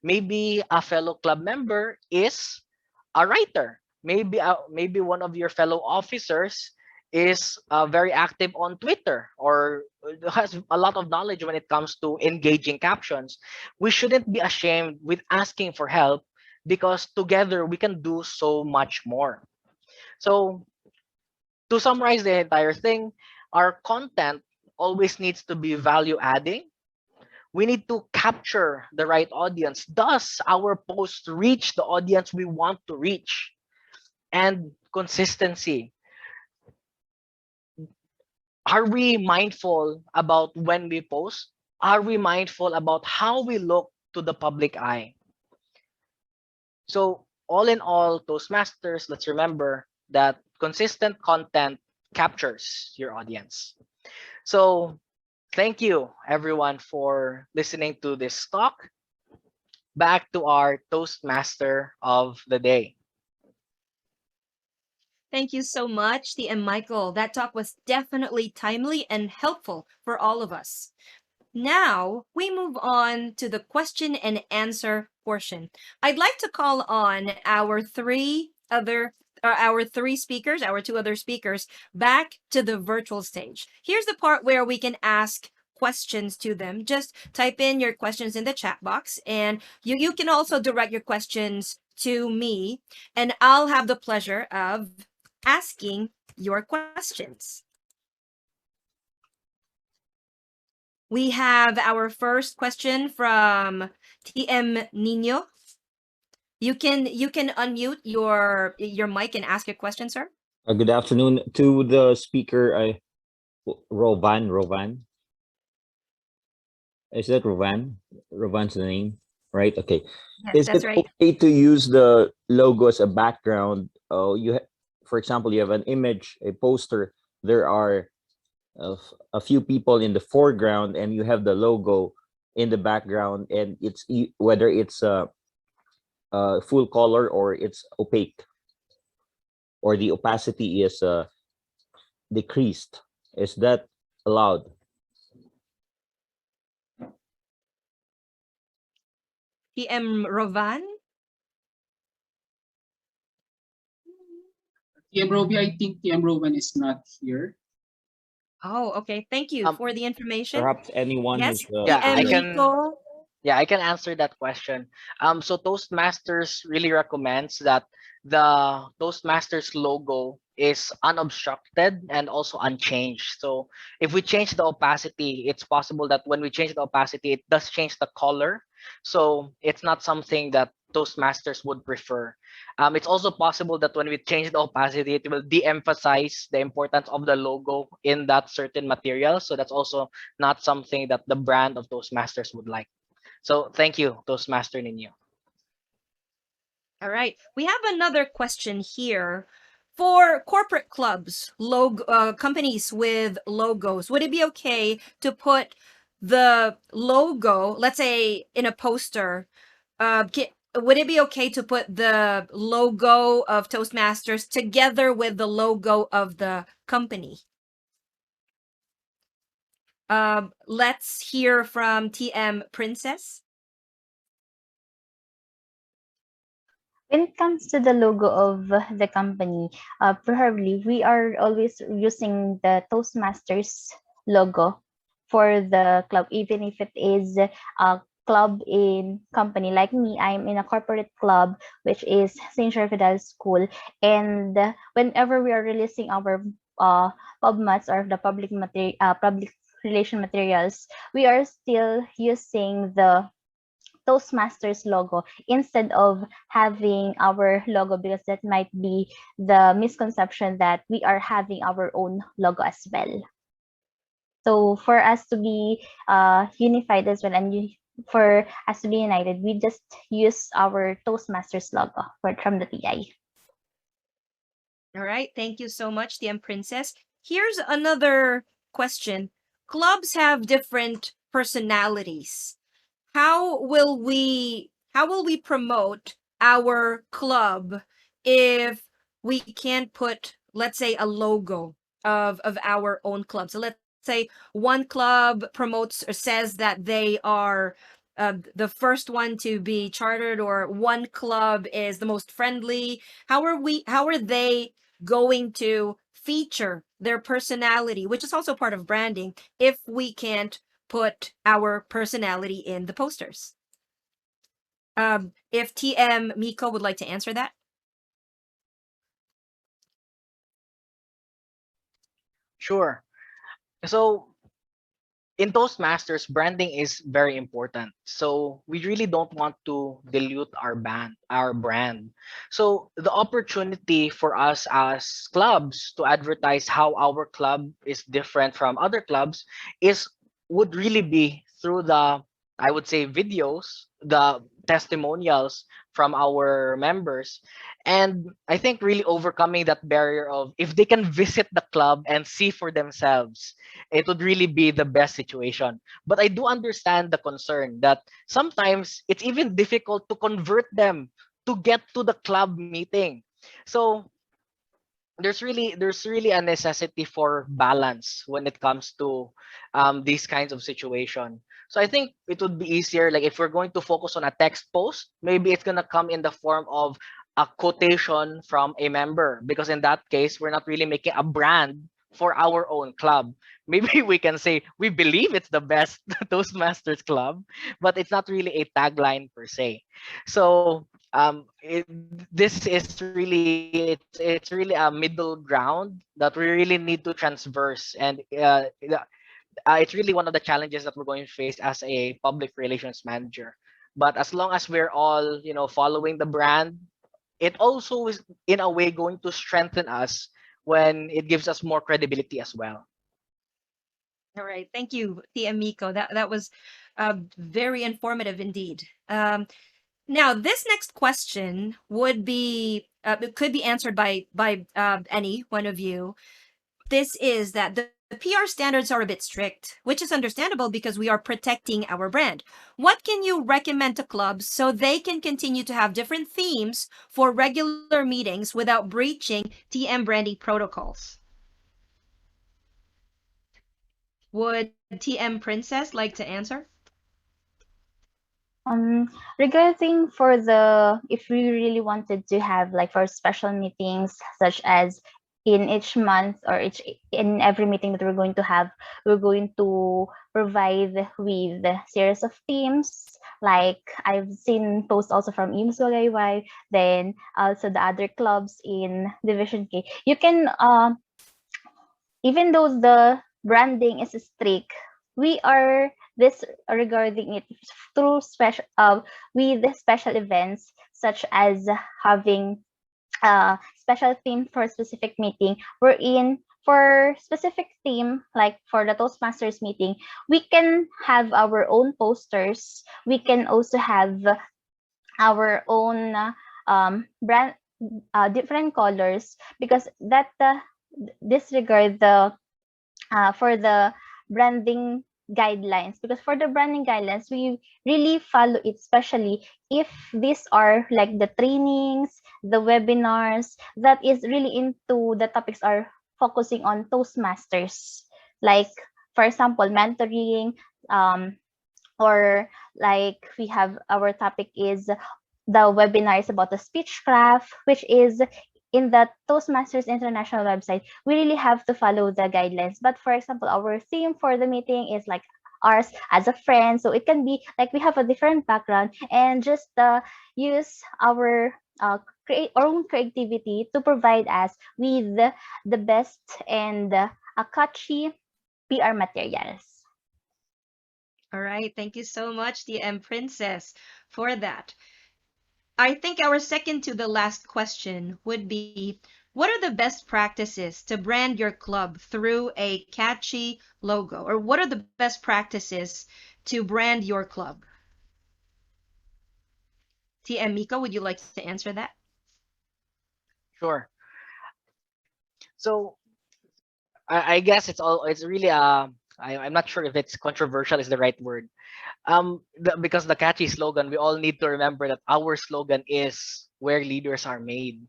Maybe a fellow club member is a writer. Maybe one of your fellow officers is very active on Twitter or has a lot of knowledge when it comes to engaging captions. We shouldn't be ashamed with asking for help because together we can do so much more. So to summarize the entire thing, our content always needs to be value adding. We need to capture the right audience. Thus, our posts reach the audience we want to reach. And consistency. Are we mindful about when we post? Are we mindful about how we look to the public eye? So all in all, Toastmasters, let's remember that consistent content captures your audience. So thank you everyone for listening to this talk. Back to our Toastmaster of the day. Thank you so much, TM Michael. That talk was definitely timely and helpful for all of us. Now, we move on to the question and answer portion. I'd like to call on our two other speakers back to the virtual stage. Here's the part where we can ask questions to them. Just type in your questions in the chat box, and you can also direct your questions to me, and I'll have the pleasure of asking your questions. We have our first question from TM Nino. You can unmute your mic and ask your question, sir. Good afternoon to the speaker, Rovan. Is that Rovan? Rovan's the name, right? Okay. Yes, Is that's it right. okay to use the logo as a background? For example, you have an image, a poster. There are a few people in the foreground, and you have the logo in the background, and it's whether it's full color or it's opaque, or the opacity is decreased. Is that allowed? TM Rovan? TM Robbie, I think TM Rowan is not here. Oh, okay. Thank you for the information. Perhaps anyone Yes, who's Yeah, I TM can. Mico. Yeah, I can answer that question. So Toastmasters really recommends that the Toastmasters logo is unobstructed and also unchanged. So if we change the opacity, it's possible that when we change the opacity, it does change the color. So it's not something that Toastmasters would prefer. It's also possible that when we change the opacity, it will de-emphasize the importance of the logo in that certain material. So that's also not something that the brand of Toastmasters would like. So thank you, Toastmaster Nino. All right. We have another question here. For corporate clubs, companies with logos, would it be okay to put the logo, let's say in a poster, would it be okay to put the logo of Toastmasters together with the logo of the company? Let's hear from TM Princess. When it comes to the logo of the company, preferably we are always using the Toastmasters logo for the club, even if it is a club in company. Like me, I'm in a corporate club, which is St. Fidel School. And whenever we are releasing our PubMats or the public relation materials, we are still using the Toastmasters logo instead of having our logo, because that might be the misconception that we are having our own logo as well. So for us to be unified as well, and for us to be united, we just use our Toastmasters logo from the TI. All right. Thank you so much, TM Princess. Here's another question. Clubs have different personalities. How will we promote our club if we can't put, let's say, a logo of our own club? So let's say one club promotes or says that they are the first one to be chartered, or one club is the most friendly. How are they going to feature their personality, which is also part of branding, if we can't put our personality in the posters? If TM Mico would like to answer that. Sure. So in Toastmasters, branding is very important. So we really don't want to dilute our brand. So the opportunity for us as clubs to advertise how our club is different from other clubs would really be through the, I would say, videos, the testimonials from our members. And I think really overcoming that barrier of, if they can visit the club and see for themselves, it would really be the best situation. But I do understand the concern that sometimes it's even difficult to convert them to get to the club meeting. So there's really a necessity for balance when it comes to these kinds of situation. So I think it would be easier, like if we're going to focus on a text post, maybe it's gonna come in the form of a quotation from a member, because in that case we're not really making a brand for our own club. Maybe we can say we believe it's the best Toastmasters club, but it's not really a tagline per se. So this is really, it's really a middle ground that we really need to transverse, and it's really one of the challenges that we're going to face as a public relations manager. But as long as we're all, following the brand, it also is in a way going to strengthen us when it gives us more credibility as well. All right. Thank you, TM Mico. That was very informative indeed. Now, this next question would be it could be answered by any one of you. This is that the PR standards are a bit strict, which is understandable because we are protecting our brand. What can you recommend to clubs so they can continue to have different themes for regular meetings without breaching TM branding protocols? Would TM Princess like to answer? Regarding if we really wanted to have like for special meetings, such as in each month or in every meeting that we're going to have, we're going to provide with a series of themes. Like I've seen posts also from Imus Wagayway, then also the other clubs in Division K. You can, even though the branding is strict, we are regarding it through with special events, such as having a special theme for a specific meeting. We're in for specific theme, like for the Toastmasters meeting, we can have our own posters. We can also have our own brand, different colors, because that disregard the for the branding guidelines, because for the branding guidelines we really follow it, especially if these are like the trainings, the webinars that is really into the topics are focusing on Toastmasters, like for example mentoring, or like we have our topic is the webinar is about the speechcraft, which is in the Toastmasters International website. We really have to follow the guidelines. But for example, our theme for the meeting is like ours as a friend. So it can be like we have a different background and just use our create our own creativity to provide us with the best and a catchy PR materials. All right. Thank you so much, TM Princess, for that. I think our second to the last question would be, what are the best practices to brand your club through a catchy logo? Or what are the best practices to brand your club? TM Mico, would you like to answer that? Sure. So I guess it's really I'm not sure if it's controversial is the right word. Because the catchy slogan, we all need to remember that our slogan is where leaders are made.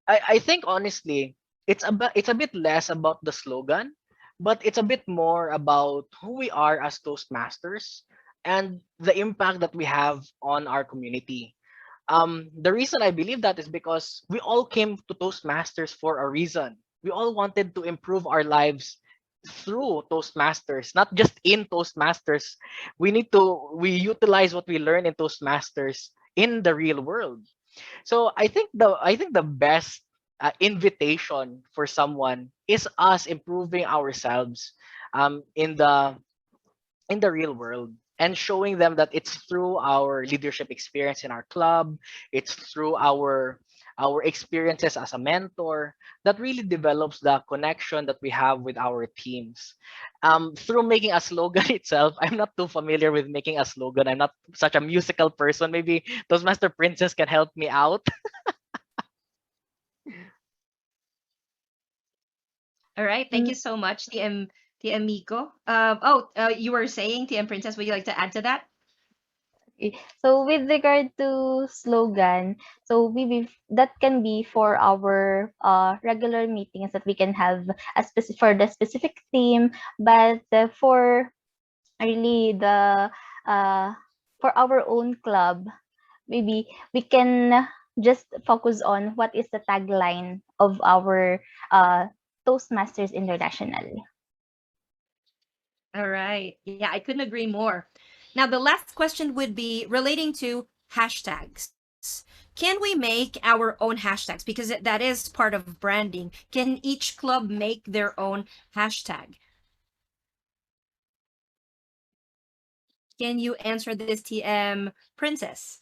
I think honestly, it's a bit less about the slogan, but it's a bit more about who we are as Toastmasters and the impact that we have on our community. The reason I believe that is because we all came to Toastmasters for a reason. We all wanted to improve our lives through Toastmasters, not just in Toastmasters. We utilize what we learn in Toastmasters in the real world. So I think the best invitation for someone is us improving ourselves in the real world and showing them that it's through our leadership experience in our club, it's through our experiences as a mentor that really develops the connection that we have with our teams. Through making a slogan itself, I'm not too familiar with making a slogan. I'm not such a musical person. Maybe Toastmaster Princess can help me out. All right, thank you so much, TM Mico. You were saying, TM Princess, would you like to add to that? Okay. So with regard to slogan, so that can be for our regular meetings that we can have a specific for the specific theme, but for really the for our own club, maybe we can just focus on what is the tagline of our Toastmasters International. All right. Yeah, I couldn't agree more. Now, the last question would be relating to hashtags. Can we make our own hashtags? Because that is part of branding. Can each club make their own hashtag? Can you answer this, TM Princess?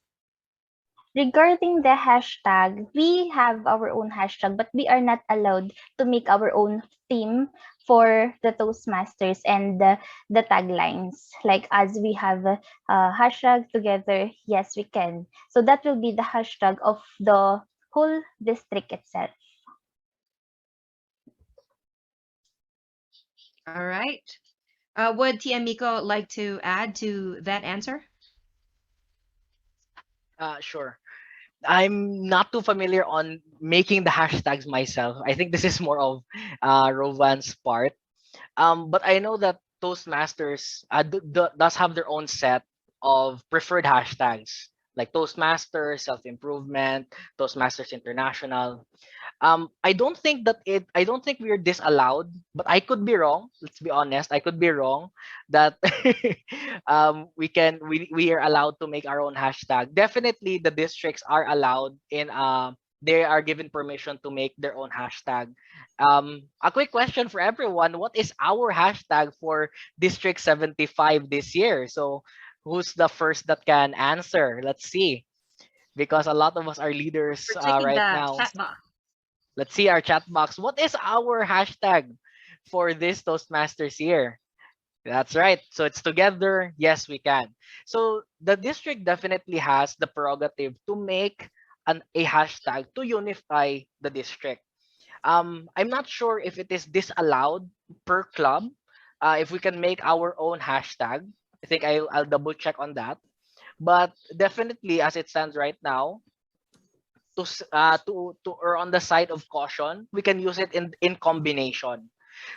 Regarding the hashtag, we have our own hashtag, but we are not allowed to make our own theme for the Toastmasters and the taglines. Like as we have a hashtag together, yes, we can. So that will be the hashtag of the whole district itself. All right. Would TM Mico like to add to that answer? Sure. I'm not too familiar on making the hashtags myself. I think this is more of Rovan's part. But I know that Toastmasters does have their own set of preferred hashtags like Toastmasters, self-improvement, Toastmasters International. I don't think we're disallowed, but I could be wrong. Let's be honest. I could be wrong that we are allowed to make our own hashtag. Definitely the districts are allowed in they are given permission to make their own hashtag. A quick question for everyone. What is our hashtag for District 75 this year? So who's the first that can answer? Let's see. Because a lot of us are leaders We're checking right the now. chat box. Let's see our chat box. What is our hashtag for this Toastmasters year? That's right. So it's together. Yes, we can. So the district definitely has the prerogative to make a hashtag to unify the district. I'm not sure if it is disallowed per club. If we can make our own hashtag, I think I'll double check on that. But definitely, as it stands right now, to err on the side of caution, we can use it in combination.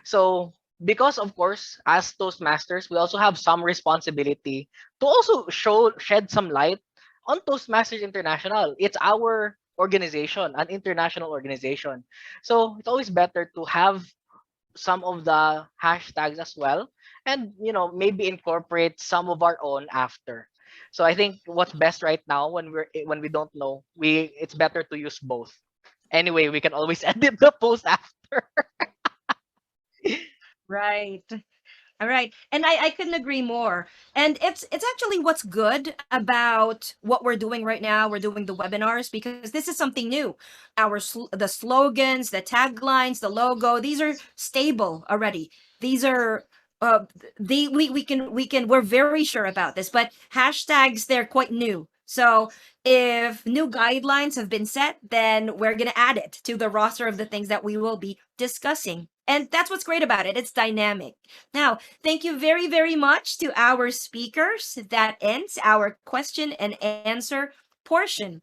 So because of course, as Toastmasters, we also have some responsibility to also shed some light on Toastmasters International. It's our organization, an international organization. So it's always better to have some of the hashtags as well, and maybe incorporate some of our own after. So I think what's best right now when we don't know, it's better to use both. Anyway, we can always edit the post after. Right. All right. And I couldn't agree more. And it's actually what's good about what we're doing right now. We're doing the webinars because this is something new. The slogans, the taglines, the logo, these are stable already. These are we're very sure about this, but hashtags, they're quite new. So if new guidelines have been set, then we're going to add it to the roster of the things that we will be discussing. And that's what's great about it. It's dynamic. Now, thank you very, very much to our speakers. That ends our question and answer portion.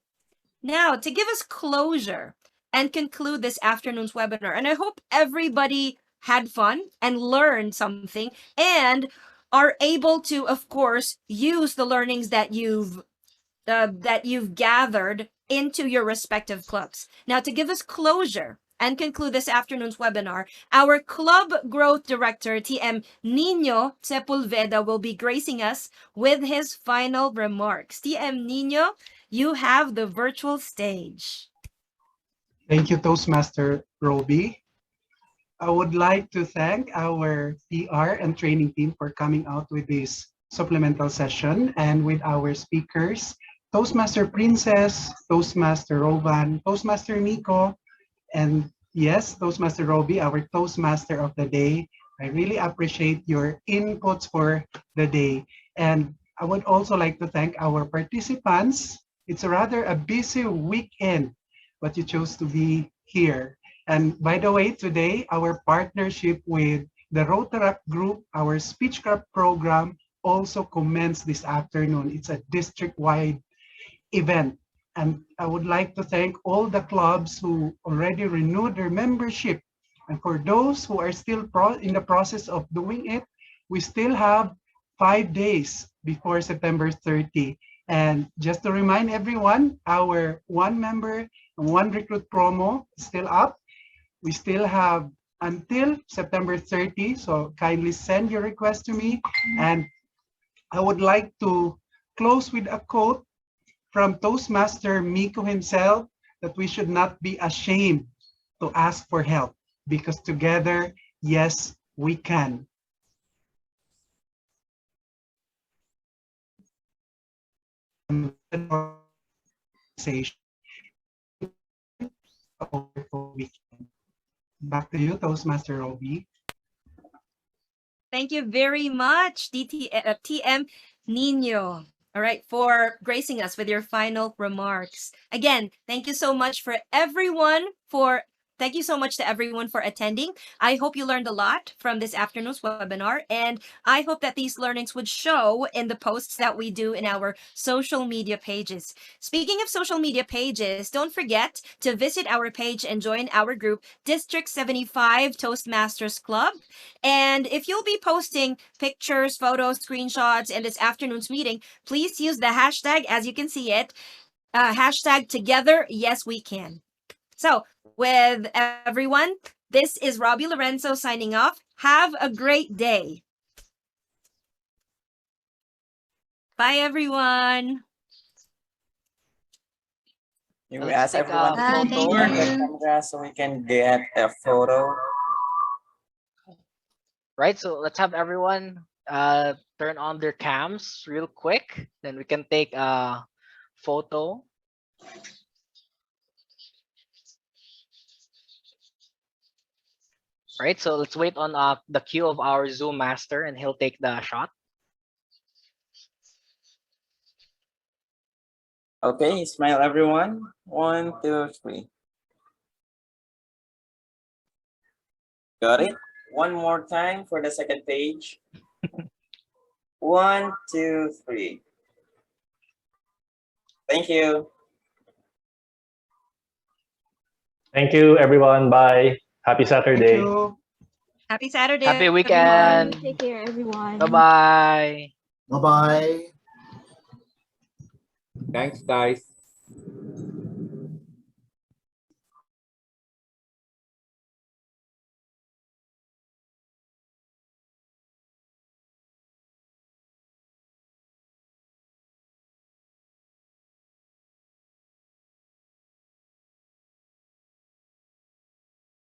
Now, to give us closure and conclude this afternoon's webinar, and I hope everybody had fun and learned something and are able to, of course, use the learnings that you've gathered into your respective clubs. Now, to give us closure and conclude this afternoon's webinar, our Club Growth Director, TM Nino Sepulveda, will be gracing us with his final remarks. TM Nino, you have the virtual stage. Thank you, Toastmaster Robbie. I would like to thank our PR and training team for coming out with this supplemental session, and with our speakers, Toastmaster Princess, Toastmaster Rovan, Toastmaster Mico, and yes, Toastmaster Robbie, our Toastmaster of the day. I really appreciate your inputs for the day. And I would also like to thank our participants. It's rather a busy weekend, but you chose to be here. And by the way, today, our partnership with the Rotaract Group, our Speechcraft program, also commenced this afternoon. It's a district-wide event. And I would like to thank all the clubs who already renewed their membership. And for those who are still in the process of doing it, we still have 5 days before September 30. And just to remind everyone, our one member, one recruit promo is still up. We still have until September 30. So kindly send your request to me. And I would like to close with a quote from Toastmaster Mico himself, that we should not be ashamed to ask for help, because together, yes, we can. Back to you, Toastmaster Robbie. Thank you very much, TM Nino. All right, for gracing us with your final remarks. Again, thank you so much to everyone for attending. I hope you learned a lot from this afternoon's webinar, and I hope that these learnings would show in the posts that we do in our social media pages. Speaking of social media pages, don't forget to visit our page and join our group, District 75 Toastmasters Club. And if you'll be posting pictures, photos, screenshots in this afternoon's meeting, please use the hashtag, as you can see it, hashtag together, yes we can. So with everyone, this is Robbie Lorenzo signing off. Have a great day. Bye, everyone. You ask everyone to Thank photo you. on the camera so we can get a photo. Right, so let's have everyone turn on their cams real quick. Then we can take a photo. Right, so let's wait on the cue of our Zoom master, and he'll take the shot. Okay, smile everyone. 1, 2, 3. Got it? One more time for the second page. 1, 2, 3. Thank you. Thank you, everyone. Bye. Happy Saturday. Happy Saturday. Happy weekend. Take care, everyone. Bye-bye. Bye-bye. Thanks, guys.